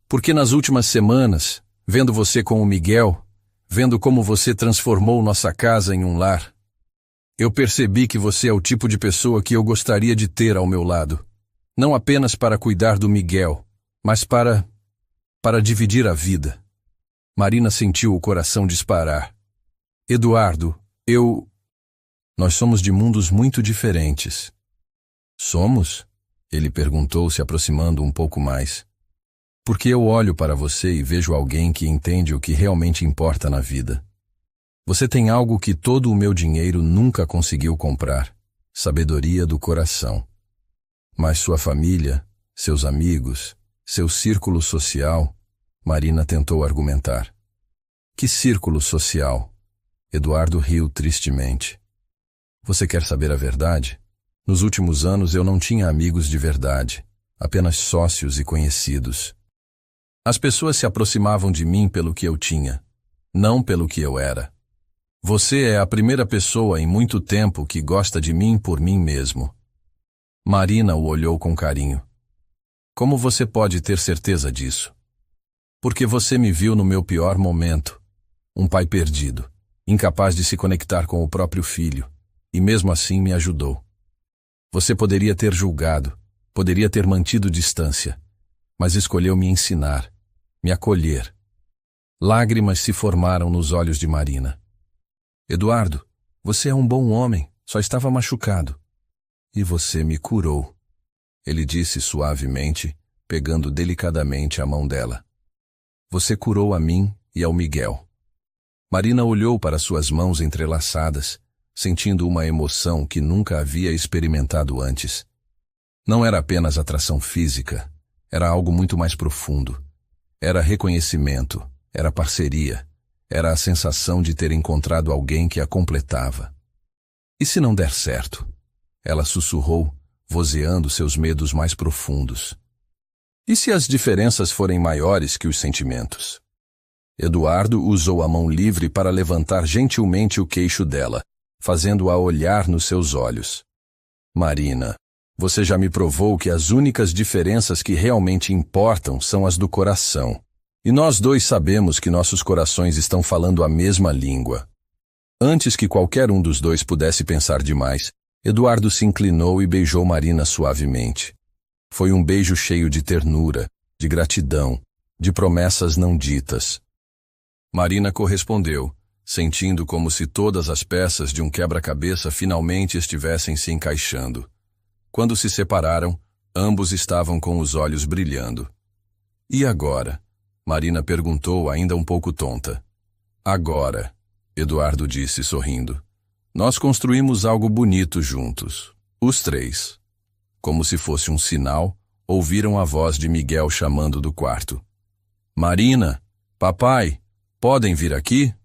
Porque nas últimas semanas, vendo você com o Miguel, vendo como você transformou nossa casa em um lar, eu percebi que você é o tipo de pessoa que eu gostaria de ter ao meu lado. Não apenas para cuidar do Miguel, mas para dividir a vida. Marina sentiu o coração disparar. Eduardo, nós somos de mundos muito diferentes. Somos? Ele perguntou, se aproximando um pouco mais. Porque eu olho para você e vejo alguém que entende o que realmente importa na vida. Você tem algo que todo o meu dinheiro nunca conseguiu comprar: sabedoria do coração. Mas sua família, seus amigos, seu círculo social, Marina tentou argumentar. Que círculo social? Eduardo riu tristemente. Você quer saber a verdade? Nos últimos anos eu não tinha amigos de verdade, apenas sócios e conhecidos. As pessoas se aproximavam de mim pelo que eu tinha, não pelo que eu era. Você é a primeira pessoa em muito tempo que gosta de mim por mim mesmo. Marina o olhou com carinho. Como você pode ter certeza disso? Porque você me viu no meu pior momento. Um pai perdido, incapaz de se conectar com o próprio filho, e mesmo assim me ajudou. Você poderia ter julgado, poderia ter mantido distância, mas escolheu me ensinar, me acolher. Lágrimas se formaram nos olhos de Marina. Eduardo, você é um bom homem, só estava machucado. E você me curou, ele disse suavemente, pegando delicadamente a mão dela. Você curou a mim e ao Miguel. Marina olhou para suas mãos entrelaçadas, sentindo uma emoção que nunca havia experimentado antes. Não era apenas atração física, era algo muito mais profundo. Era reconhecimento, era parceria, era a sensação de ter encontrado alguém que a completava. E se não der certo? Ela sussurrou, vozeando seus medos mais profundos. E se as diferenças forem maiores que os sentimentos? Eduardo usou a mão livre para levantar gentilmente o queixo dela, fazendo-a olhar nos seus olhos. Marina, você já me provou que as únicas diferenças que realmente importam são as do coração. E nós dois sabemos que nossos corações estão falando a mesma língua. Antes que qualquer um dos dois pudesse pensar demais, Eduardo se inclinou e beijou Marina suavemente. Foi um beijo cheio de ternura, de gratidão, de promessas não ditas. Marina correspondeu, sentindo como se todas as peças de um quebra-cabeça finalmente estivessem se encaixando. Quando se separaram, ambos estavam com os olhos brilhando. E agora? Marina perguntou, ainda um pouco tonta. Agora, Eduardo disse sorrindo. Nós construímos algo bonito juntos, os três. Como se fosse um sinal, ouviram a voz de Miguel chamando do quarto. Marina, papai, podem vir aqui?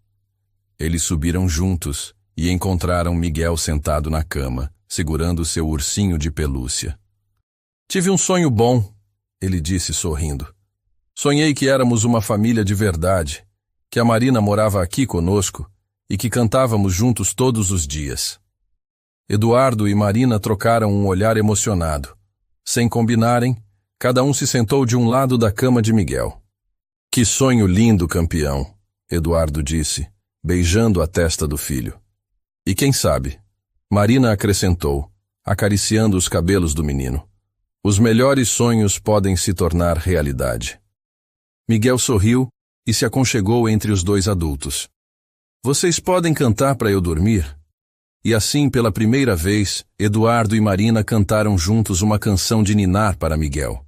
Eles subiram juntos e encontraram Miguel sentado na cama, segurando seu ursinho de pelúcia. Tive um sonho bom, ele disse sorrindo. Sonhei que éramos uma família de verdade, que a Marina morava aqui conosco e que cantávamos juntos todos os dias. Eduardo e Marina trocaram um olhar emocionado. Sem combinarem, cada um se sentou de um lado da cama de Miguel. Que sonho lindo, campeão, Eduardo disse, beijando a testa do filho. E quem sabe? Marina acrescentou, acariciando os cabelos do menino. Os melhores sonhos podem se tornar realidade. Miguel sorriu e se aconchegou entre os dois adultos. Vocês podem cantar para eu dormir? E assim, pela primeira vez, Eduardo e Marina cantaram juntos uma canção de ninar para Miguel.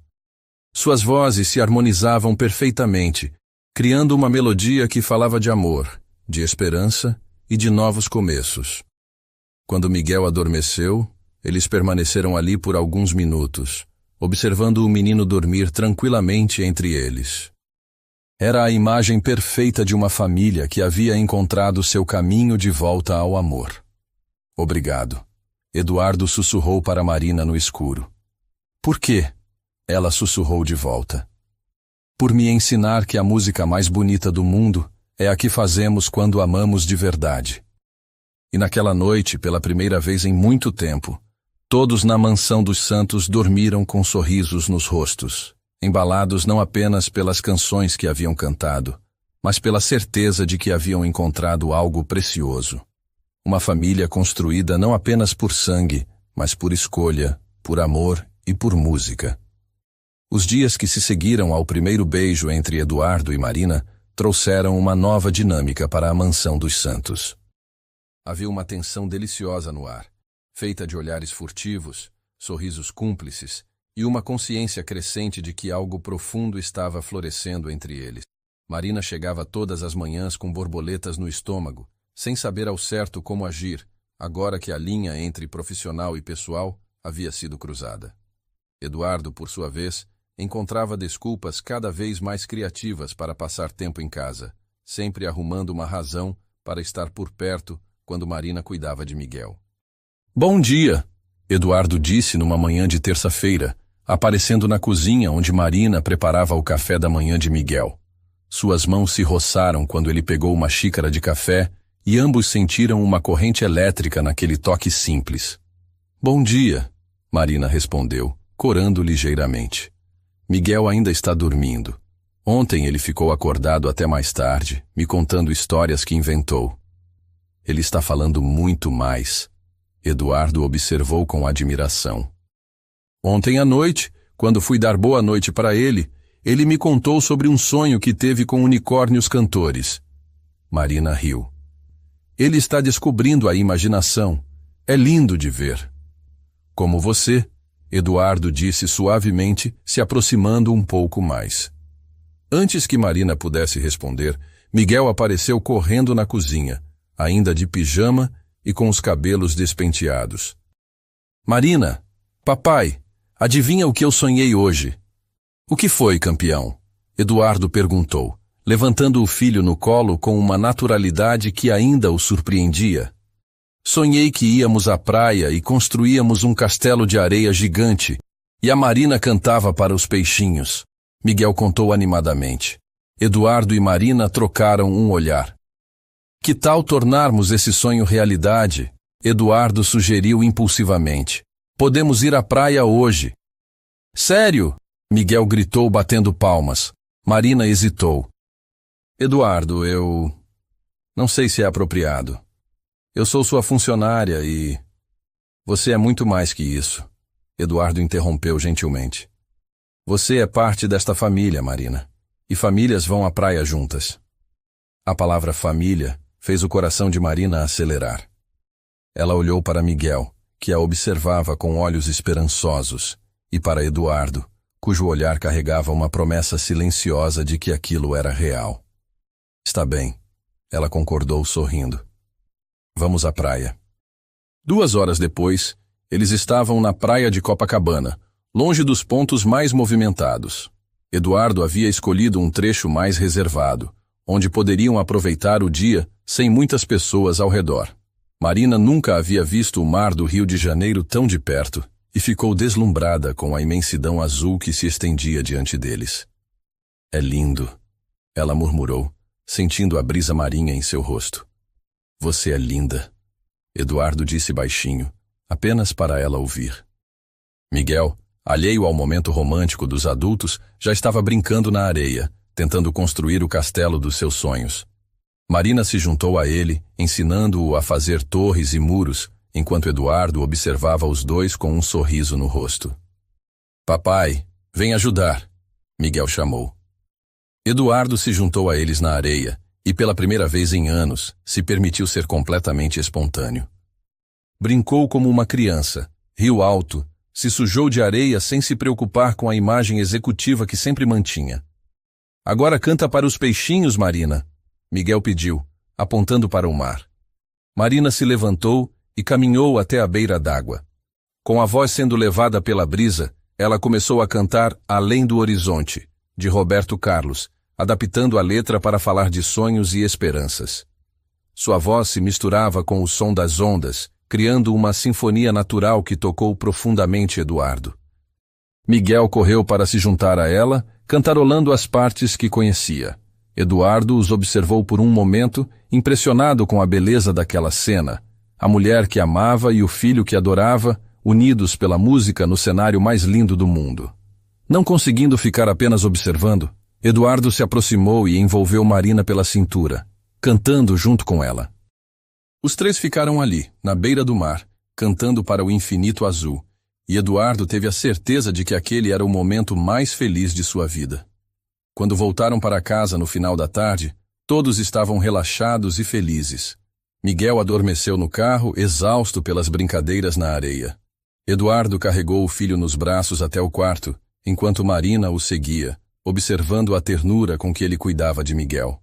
Suas vozes se harmonizavam perfeitamente, criando uma melodia que falava de amor, de esperança e de novos começos. Quando Miguel adormeceu, eles permaneceram ali por alguns minutos, observando o menino dormir tranquilamente entre eles. Era a imagem perfeita de uma família que havia encontrado seu caminho de volta ao amor. Obrigado. Eduardo sussurrou para Marina no escuro. Por quê? Ela sussurrou de volta. Por me ensinar que a música mais bonita do mundo é a que fazemos quando amamos de verdade. E naquela noite, pela primeira vez em muito tempo, todos na mansão dos Santos dormiram com sorrisos nos rostos, embalados não apenas pelas canções que haviam cantado, mas pela certeza de que haviam encontrado algo precioso. Uma família construída não apenas por sangue, mas por escolha, por amor e por música. Os dias que se seguiram ao primeiro beijo entre Eduardo e Marina trouxeram uma nova dinâmica para a mansão dos Santos. Havia uma tensão deliciosa no ar, feita de olhares furtivos, sorrisos cúmplices e uma consciência crescente de que algo profundo estava florescendo entre eles. Marina chegava todas as manhãs com borboletas no estômago, sem saber ao certo como agir, agora que a linha entre profissional e pessoal havia sido cruzada. Eduardo, por sua vez, encontrava desculpas cada vez mais criativas para passar tempo em casa, sempre arrumando uma razão para estar por perto quando Marina cuidava de Miguel. Bom dia, Eduardo disse numa manhã de terça-feira, aparecendo na cozinha onde Marina preparava o café da manhã de Miguel. Suas mãos se roçaram quando ele pegou uma xícara de café e ambos sentiram uma corrente elétrica naquele toque simples. Bom dia, Marina respondeu, corando ligeiramente. Miguel ainda está dormindo. Ontem ele ficou acordado até mais tarde, me contando histórias que inventou. Ele está falando muito mais. Eduardo observou com admiração. Ontem à noite, quando fui dar boa noite para ele me contou sobre um sonho que teve com unicórnios cantores. Marina riu. Ele está descobrindo a imaginação. É lindo de ver. Como você, Eduardo disse suavemente, se aproximando um pouco mais. Antes que Marina pudesse responder, Miguel apareceu correndo na cozinha, ainda de pijama e com os cabelos despenteados. Marina, papai, adivinha o que eu sonhei hoje? O que foi, campeão? Eduardo perguntou, levantando o filho no colo com uma naturalidade que ainda o surpreendia. Sonhei que íamos à praia e construíamos um castelo de areia gigante, e a Marina cantava para os peixinhos. Miguel contou animadamente. Eduardo e Marina trocaram um olhar. Que tal tornarmos esse sonho realidade? Eduardo sugeriu impulsivamente. Podemos ir à praia hoje. Sério? Miguel gritou batendo palmas. Marina hesitou. Eduardo, eu não sei se é apropriado. Eu sou sua funcionária e... Você é muito mais que isso. Eduardo interrompeu gentilmente. Você é parte desta família, Marina. E famílias vão à praia juntas. A palavra família fez o coração de Marina acelerar. Ela olhou para Miguel, que a observava com olhos esperançosos, e para Eduardo, cujo olhar carregava uma promessa silenciosa de que aquilo era real. Está bem, ela concordou sorrindo. Vamos à praia. 2 horas depois, eles estavam na praia de Copacabana, longe dos pontos mais movimentados. Eduardo havia escolhido um trecho mais reservado, onde poderiam aproveitar o dia sem muitas pessoas ao redor. Marina nunca havia visto o mar do Rio de Janeiro tão de perto e ficou deslumbrada com a imensidão azul que se estendia diante deles. É lindo, ela murmurou, sentindo a brisa marinha em seu rosto. Você é linda, Eduardo disse baixinho, apenas para ela ouvir. Miguel, alheio ao momento romântico dos adultos, já estava brincando na areia, tentando construir o castelo dos seus sonhos. Marina se juntou a ele, ensinando-o a fazer torres e muros, enquanto Eduardo observava os dois com um sorriso no rosto. Papai, vem ajudar, Miguel chamou. Eduardo se juntou a eles na areia e, pela primeira vez em anos, se permitiu ser completamente espontâneo. Brincou como uma criança, riu alto, se sujou de areia sem se preocupar com a imagem executiva que sempre mantinha. Agora canta para os peixinhos, Marina, Miguel pediu, apontando para o mar. Marina se levantou e caminhou até a beira d'água. Com a voz sendo levada pela brisa, ela começou a cantar Além do Horizonte, de Roberto Carlos, adaptando a letra para falar de sonhos e esperanças. Sua voz se misturava com o som das ondas, criando uma sinfonia natural que tocou profundamente Eduardo. Miguel correu para se juntar a ela, cantarolando as partes que conhecia. Eduardo os observou por um momento, impressionado com a beleza daquela cena, a mulher que amava e o filho que adorava, unidos pela música no cenário mais lindo do mundo. Não conseguindo ficar apenas observando, Eduardo se aproximou e envolveu Marina pela cintura, cantando junto com ela. Os três ficaram ali, na beira do mar, cantando para o infinito azul, e Eduardo teve a certeza de que aquele era o momento mais feliz de sua vida. Quando voltaram para casa no final da tarde, todos estavam relaxados e felizes. Miguel adormeceu no carro, exausto pelas brincadeiras na areia. Eduardo carregou o filho nos braços até o quarto, enquanto Marina o seguia, observando a ternura com que ele cuidava de Miguel.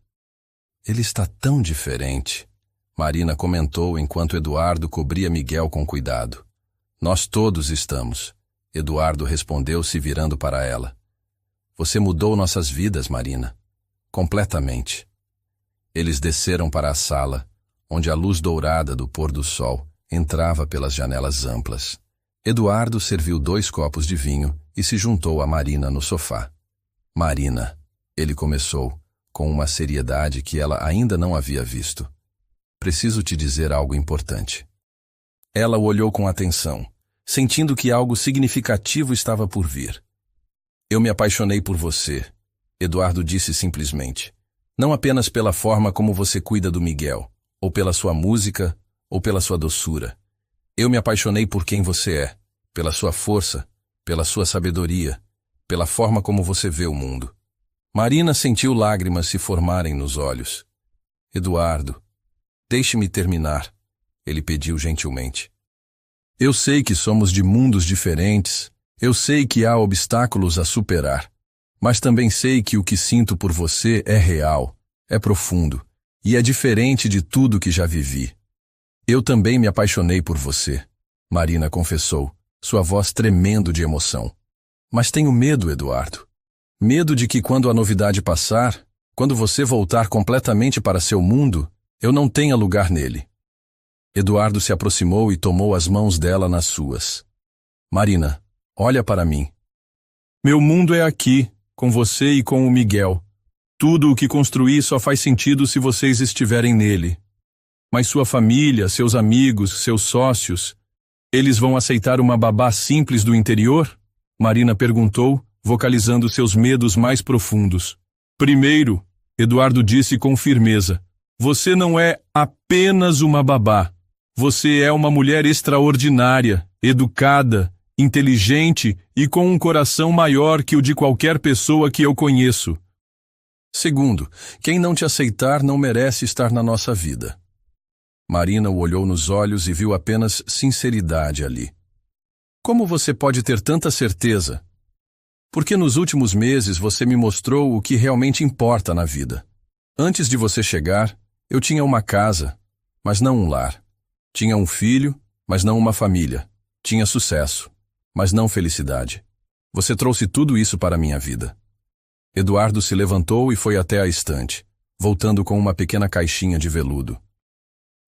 Ele está tão diferente, Marina comentou enquanto Eduardo cobria Miguel com cuidado. Nós todos estamos, Eduardo respondeu se virando para ela. Você mudou nossas vidas, Marina. Completamente. Eles desceram para a sala, onde a luz dourada do pôr do sol entrava pelas janelas amplas. Eduardo serviu 2 copos de vinho e se juntou a Marina no sofá. Marina, ele começou, com uma seriedade que ela ainda não havia visto. Preciso te dizer algo importante. Ela o olhou com atenção, sentindo que algo significativo estava por vir. Eu me apaixonei por você, Eduardo disse simplesmente. Não apenas pela forma como você cuida do Miguel, ou pela sua música, ou pela sua doçura. Eu me apaixonei por quem você é, pela sua força, pela sua sabedoria, pela forma como você vê o mundo. Marina sentiu lágrimas se formarem nos olhos. Eduardo, deixe-me terminar, ele pediu gentilmente. Eu sei que somos de mundos diferentes, eu sei que há obstáculos a superar, mas também sei que o que sinto por você é real, é profundo, e é diferente de tudo que já vivi. Eu também me apaixonei por você, Marina confessou, sua voz tremendo de emoção. Mas tenho medo, Eduardo. Medo de que quando a novidade passar, quando você voltar completamente para seu mundo, eu não tenha lugar nele. Eduardo se aproximou e tomou as mãos dela nas suas. Marina, olha para mim. Meu mundo é aqui, com você e com o Miguel. Tudo o que construí só faz sentido se vocês estiverem nele. Mas sua família, seus amigos, seus sócios, eles vão aceitar uma babá simples do interior? Marina perguntou, vocalizando seus medos mais profundos. Primeiro, Eduardo disse com firmeza, você não é apenas uma babá. Você é uma mulher extraordinária, educada, inteligente e com um coração maior que o de qualquer pessoa que eu conheço. Segundo, quem não te aceitar não merece estar na nossa vida. Marina o olhou nos olhos e viu apenas sinceridade ali. Como você pode ter tanta certeza? Porque nos últimos meses você me mostrou o que realmente importa na vida. Antes de você chegar, eu tinha uma casa, mas não um lar. Tinha um filho, mas não uma família. Tinha sucesso, mas não felicidade. Você trouxe tudo isso para a minha vida. Eduardo se levantou e foi até a estante, voltando com uma pequena caixinha de veludo.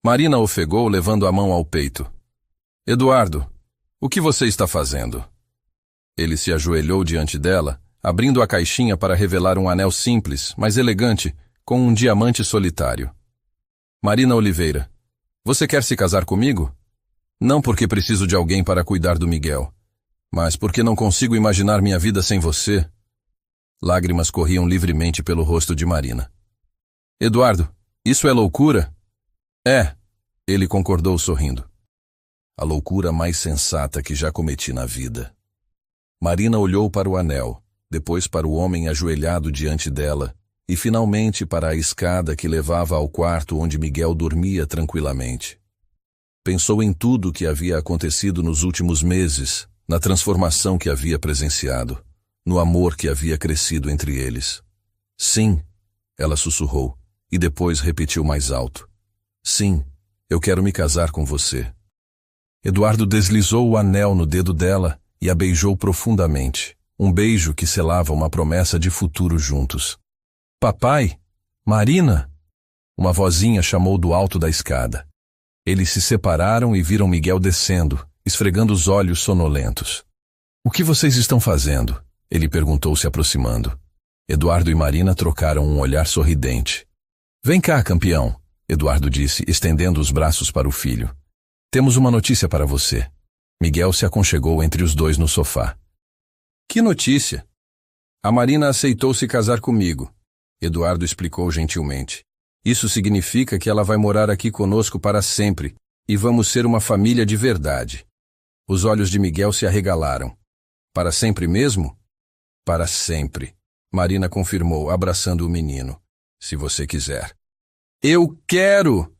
Marina ofegou, levando a mão ao peito. Eduardo, o que você está fazendo? Ele se ajoelhou diante dela, abrindo a caixinha para revelar um anel simples, mas elegante, com um diamante solitário. Marina Oliveira, você quer se casar comigo? Não porque preciso de alguém para cuidar do Miguel, mas porque não consigo imaginar minha vida sem você. Lágrimas corriam livremente pelo rosto de Marina. Eduardo, isso é loucura? É, ele concordou sorrindo. A loucura mais sensata que já cometi na vida. Marina olhou para o anel, depois para o homem ajoelhado diante dela, e finalmente para a escada que levava ao quarto onde Miguel dormia tranquilamente. Pensou em tudo o que havia acontecido nos últimos meses, na transformação que havia presenciado, no amor que havia crescido entre eles. Sim, ela sussurrou, e depois repetiu mais alto. Sim, eu quero me casar com você. Eduardo deslizou o anel no dedo dela e a beijou profundamente, um beijo que selava uma promessa de futuro juntos. Papai? Marina? Uma vozinha chamou do alto da escada. Eles se separaram e viram Miguel descendo, esfregando os olhos sonolentos. O que vocês estão fazendo? Ele perguntou se aproximando. Eduardo e Marina trocaram um olhar sorridente. Vem cá, campeão, Eduardo disse, estendendo os braços para o filho. Temos uma notícia para você. Miguel se aconchegou entre os dois no sofá. Que notícia? A Marina aceitou se casar comigo, Eduardo explicou gentilmente. Isso significa que ela vai morar aqui conosco para sempre e vamos ser uma família de verdade. Os olhos de Miguel se arregalaram. Para sempre mesmo? Para sempre, Marina confirmou, abraçando o menino. Se você quiser. Eu quero!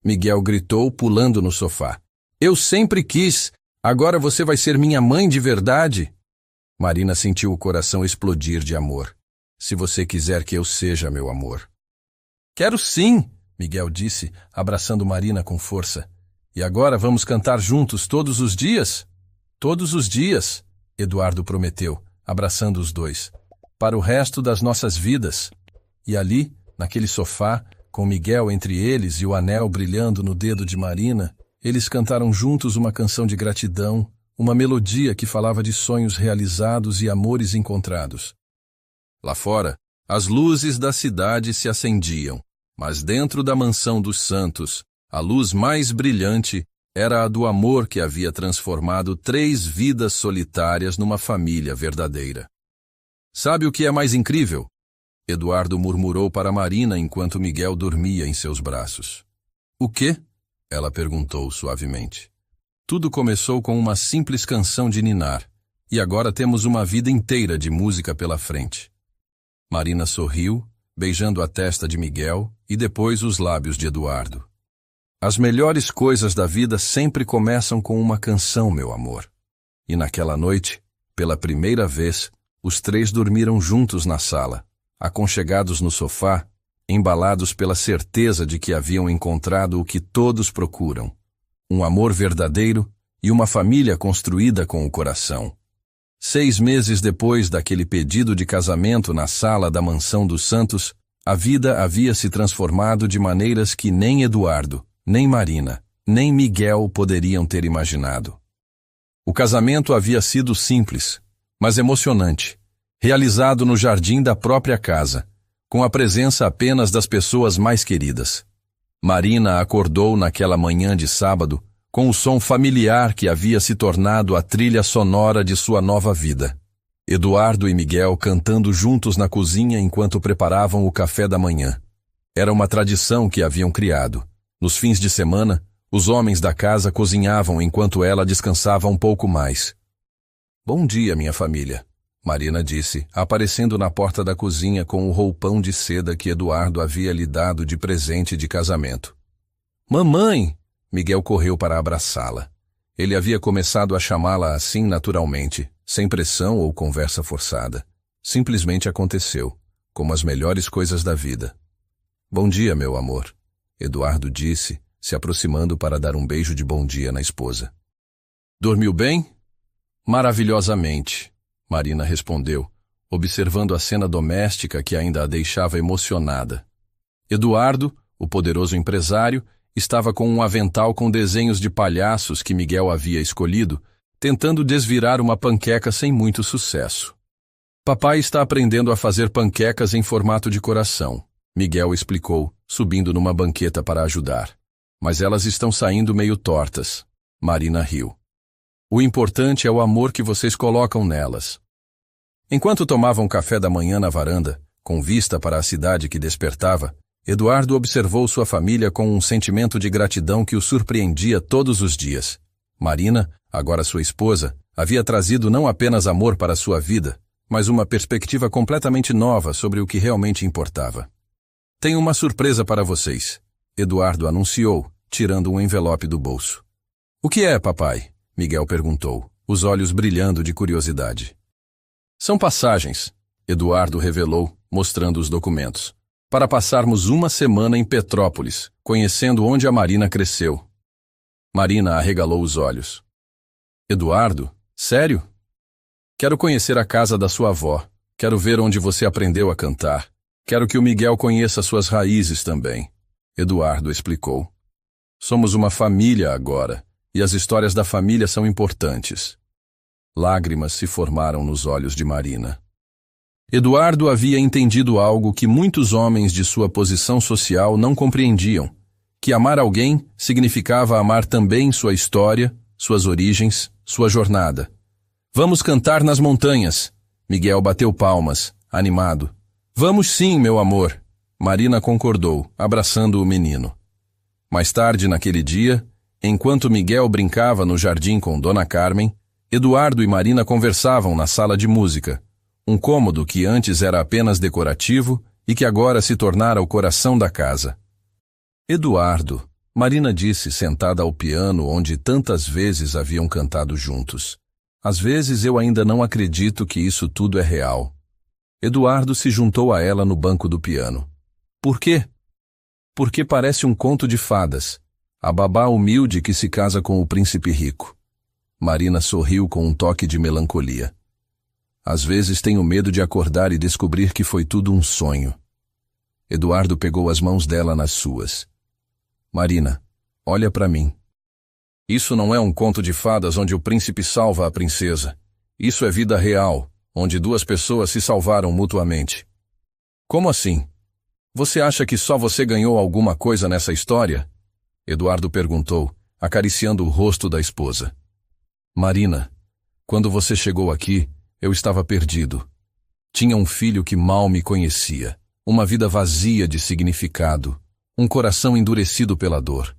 Miguel gritou, pulando no sofá. Eu sempre quis! Agora você vai ser minha mãe de verdade? Marina sentiu o coração explodir de amor. Se você quiser que eu seja meu amor. Quero sim, Miguel disse, abraçando Marina com força. E agora vamos cantar juntos todos os dias? Todos os dias, Eduardo prometeu, abraçando os dois. Para o resto das nossas vidas. E ali, naquele sofá, com Miguel entre eles e o anel brilhando no dedo de Marina, eles cantaram juntos uma canção de gratidão, uma melodia que falava de sonhos realizados e amores encontrados. Lá fora, as luzes da cidade se acendiam, mas dentro da mansão dos Santos, a luz mais brilhante era a do amor que havia transformado 3 vidas solitárias numa família verdadeira. Sabe o que é mais incrível? Eduardo murmurou para Marina enquanto Miguel dormia em seus braços. O quê? Ela perguntou suavemente. Tudo começou com uma simples canção de ninar, e agora temos uma vida inteira de música pela frente. Marina sorriu, beijando a testa de Miguel e depois os lábios de Eduardo. As melhores coisas da vida sempre começam com uma canção, meu amor. E naquela noite, pela primeira vez, os 3 dormiram juntos na sala, aconchegados no sofá, embalados pela certeza de que haviam encontrado o que todos procuram. Um amor verdadeiro e uma família construída com o coração. 6 meses depois daquele pedido de casamento na sala da mansão dos Santos, a vida havia se transformado de maneiras que nem Eduardo, nem Marina, nem Miguel poderiam ter imaginado. O casamento havia sido simples, mas emocionante, realizado no jardim da própria casa, com a presença apenas das pessoas mais queridas. Marina acordou naquela manhã de sábado com o som familiar que havia se tornado a trilha sonora de sua nova vida. Eduardo e Miguel cantando juntos na cozinha enquanto preparavam o café da manhã. Era uma tradição que haviam criado. Nos fins de semana, os homens da casa cozinhavam enquanto ela descansava um pouco mais. Bom dia, minha família, Marina disse, aparecendo na porta da cozinha com o roupão de seda que Eduardo havia lhe dado de presente de casamento. Mamãe! Miguel correu para abraçá-la. Ele havia começado a chamá-la assim naturalmente, sem pressão ou conversa forçada. Simplesmente aconteceu, como as melhores coisas da vida. Bom dia, meu amor, Eduardo disse, se aproximando para dar um beijo de bom dia na esposa. Dormiu bem? Maravilhosamente, Marina respondeu, observando a cena doméstica que ainda a deixava emocionada. Eduardo, o poderoso empresário, estava com um avental com desenhos de palhaços que Miguel havia escolhido, tentando desvirar uma panqueca sem muito sucesso. Papai está aprendendo a fazer panquecas em formato de coração, Miguel explicou, subindo numa banqueta para ajudar. Mas elas estão saindo meio tortas. Marina riu. O importante é o amor que vocês colocam nelas. Enquanto tomavam café da manhã na varanda, com vista para a cidade que despertava, Eduardo observou sua família com um sentimento de gratidão que o surpreendia todos os dias. Marina, agora sua esposa, havia trazido não apenas amor para sua vida, mas uma perspectiva completamente nova sobre o que realmente importava. Tenho uma surpresa para vocês, Eduardo anunciou, tirando um envelope do bolso. O que é, papai? Miguel perguntou, os olhos brilhando de curiosidade. São passagens, Eduardo revelou, mostrando os documentos, para passarmos uma semana em Petrópolis, conhecendo onde a Marina cresceu. Marina arregalou os olhos. Eduardo? Sério? Quero conhecer a casa da sua avó. Quero ver onde você aprendeu a cantar. Quero que o Miguel conheça suas raízes também. Eduardo explicou. Somos uma família agora, e as histórias da família são importantes. Lágrimas se formaram nos olhos de Marina. Eduardo havia entendido algo que muitos homens de sua posição social não compreendiam, que amar alguém significava amar também sua história, suas origens, sua jornada. Vamos cantar nas montanhas. Miguel bateu palmas, animado. Vamos sim, meu amor. Marina concordou, abraçando o menino. Mais tarde naquele dia, enquanto Miguel brincava no jardim com Dona Carmen, Eduardo e Marina conversavam na sala de música, um cômodo que antes era apenas decorativo e que agora se tornara o coração da casa. Eduardo, Marina disse sentada ao piano onde tantas vezes haviam cantado juntos. Às vezes eu ainda não acredito que isso tudo é real. Eduardo se juntou a ela no banco do piano. Por quê? Porque parece um conto de fadas. A babá humilde que se casa com o príncipe rico. Marina sorriu com um toque de melancolia. Às vezes tenho medo de acordar e descobrir que foi tudo um sonho. Eduardo pegou as mãos dela nas suas. Marina, olha para mim. Isso não é um conto de fadas onde o príncipe salva a princesa. Isso é vida real, onde duas pessoas se salvaram mutuamente. Como assim? Você acha que só você ganhou alguma coisa nessa história? Eduardo perguntou, acariciando o rosto da esposa. Marina, quando você chegou aqui, eu estava perdido. Tinha um filho que mal me conhecia, uma vida vazia de significado, um coração endurecido pela dor.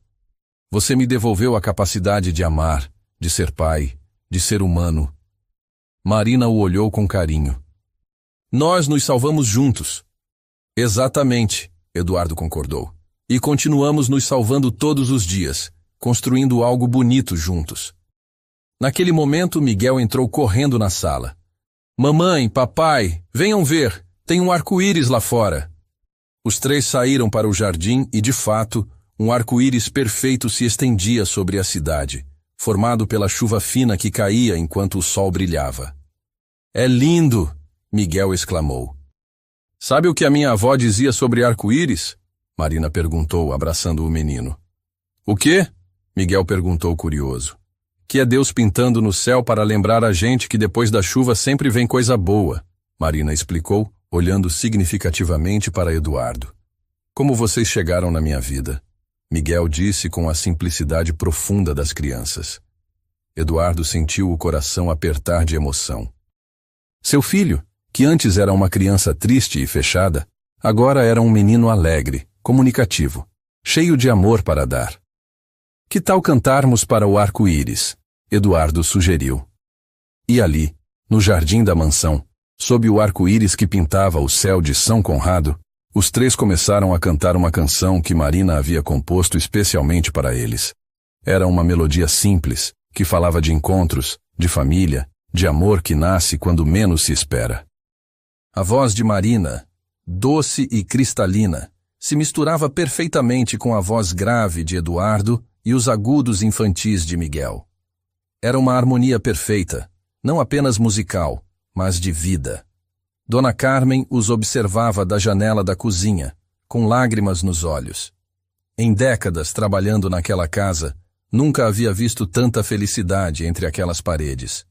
Você me devolveu a capacidade de amar, de ser pai, de ser humano. Marina o olhou com carinho. Nós nos salvamos juntos. Exatamente, Eduardo concordou. E continuamos nos salvando todos os dias, construindo algo bonito juntos. Naquele momento, Miguel entrou correndo na sala. Mamãe, papai, venham ver, tem um arco-íris lá fora. Os três saíram para o jardim e, de fato, um arco-íris perfeito se estendia sobre a cidade, formado pela chuva fina que caía enquanto o sol brilhava. É lindo! Miguel exclamou. Sabe o que a minha avó dizia sobre arco-íris? Marina perguntou, abraçando o menino. O quê? Miguel perguntou curioso. Que é Deus pintando no céu para lembrar a gente que depois da chuva sempre vem coisa boa, Marina explicou, olhando significativamente para Eduardo. Como vocês chegaram na minha vida? Miguel disse com a simplicidade profunda das crianças. Eduardo sentiu o coração apertar de emoção. Seu filho, que antes era uma criança triste e fechada, agora era um menino alegre, comunicativo, cheio de amor para dar. Que tal cantarmos para o arco-íris? Eduardo sugeriu. E ali, no jardim da mansão, sob o arco-íris que pintava o céu de São Conrado, os três começaram a cantar uma canção que Marina havia composto especialmente para eles. Era uma melodia simples, que falava de encontros, de família, de amor que nasce quando menos se espera. A voz de Marina, doce e cristalina, se misturava perfeitamente com a voz grave de Eduardo e os agudos infantis de Miguel. Era uma harmonia perfeita, não apenas musical, mas de vida. Dona Carmen os observava da janela da cozinha, com lágrimas nos olhos. Em décadas trabalhando naquela casa, nunca havia visto tanta felicidade entre aquelas paredes.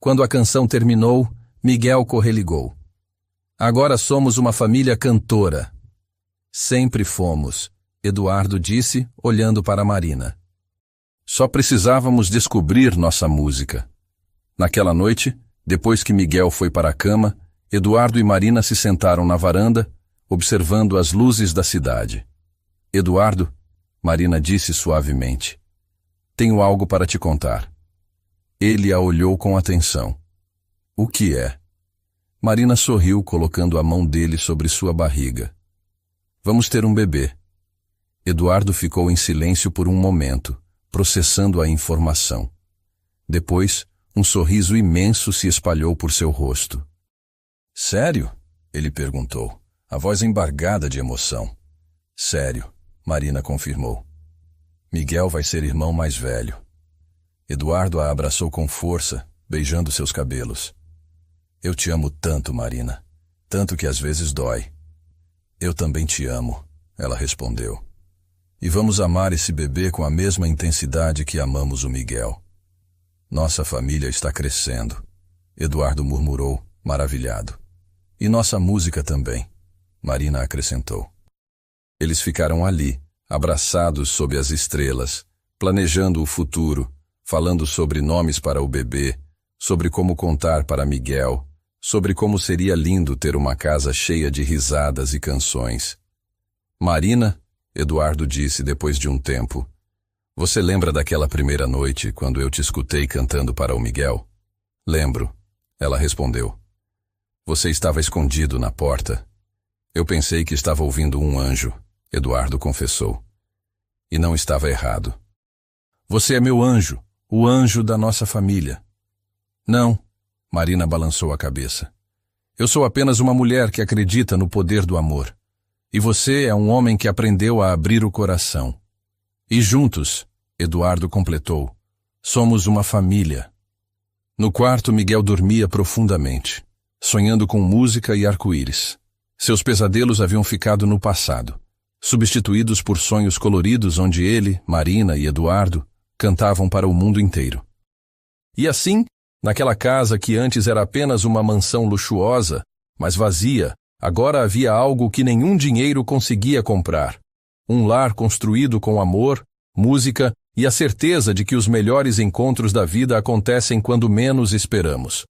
Quando a canção terminou, Miguel correligou. Agora somos uma família cantora. Sempre fomos, Eduardo disse, olhando para Marina. Só precisávamos descobrir nossa música. Naquela noite, depois que Miguel foi para a cama, Eduardo e Marina se sentaram na varanda, observando as luzes da cidade. Eduardo, Marina disse suavemente, tenho algo para te contar. Ele a olhou com atenção. O que é? Marina sorriu, colocando a mão dele sobre sua barriga. Vamos ter um bebê. Eduardo ficou em silêncio por um momento, processando a informação. Depois, um sorriso imenso se espalhou por seu rosto. Sério? Ele perguntou, a voz embargada de emoção. Sério, Marina confirmou. Miguel vai ser irmão mais velho. Eduardo a abraçou com força, beijando seus cabelos. Eu te amo tanto, Marina. Tanto que às vezes dói. Eu também te amo, ela respondeu. E vamos amar esse bebê com a mesma intensidade que amamos o Miguel. Nossa família está crescendo, Eduardo murmurou, maravilhado. E nossa música também, Marina acrescentou. Eles ficaram ali, abraçados sob as estrelas, planejando o futuro, falando sobre nomes para o bebê, sobre como contar para Miguel, sobre como seria lindo ter uma casa cheia de risadas e canções. Marina, Eduardo disse depois de um tempo, você lembra daquela primeira noite, quando eu te escutei cantando para o Miguel? Lembro, ela respondeu. Você estava escondido na porta. Eu pensei que estava ouvindo um anjo, Eduardo confessou. E não estava errado. Você é meu anjo, o anjo da nossa família. Não, Marina balançou a cabeça. Eu sou apenas uma mulher que acredita no poder do amor. E você é um homem que aprendeu a abrir o coração. E juntos, Eduardo completou, somos uma família. No quarto, Miguel dormia profundamente, sonhando com música e arco-íris. Seus pesadelos haviam ficado no passado, substituídos por sonhos coloridos onde ele, Marina e Eduardo cantavam para o mundo inteiro. E assim, naquela casa que antes era apenas uma mansão luxuosa, mas vazia, agora havia algo que nenhum dinheiro conseguia comprar. Um lar construído com amor, música e a certeza de que os melhores encontros da vida acontecem quando menos esperamos.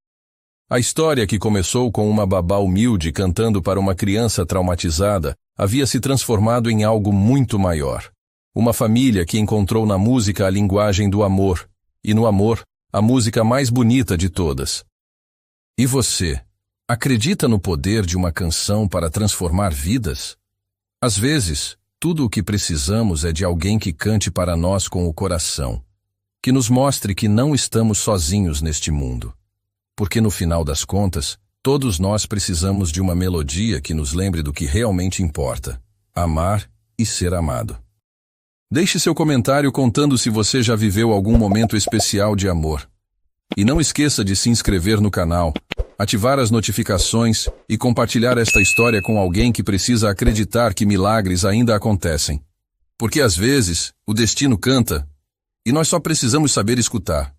A história que começou com uma babá humilde cantando para uma criança traumatizada havia se transformado em algo muito maior. Uma família que encontrou na música a linguagem do amor, e no amor, a música mais bonita de todas. E você, acredita no poder de uma canção para transformar vidas? Às vezes, tudo o que precisamos é de alguém que cante para nós com o coração, que nos mostre que não estamos sozinhos neste mundo. Porque no final das contas, todos nós precisamos de uma melodia que nos lembre do que realmente importa: amar e ser amado. Deixe seu comentário contando se você já viveu algum momento especial de amor. E não esqueça de se inscrever no canal, ativar as notificações e compartilhar esta história com alguém que precisa acreditar que milagres ainda acontecem. Porque às vezes, o destino canta, e nós só precisamos saber escutar.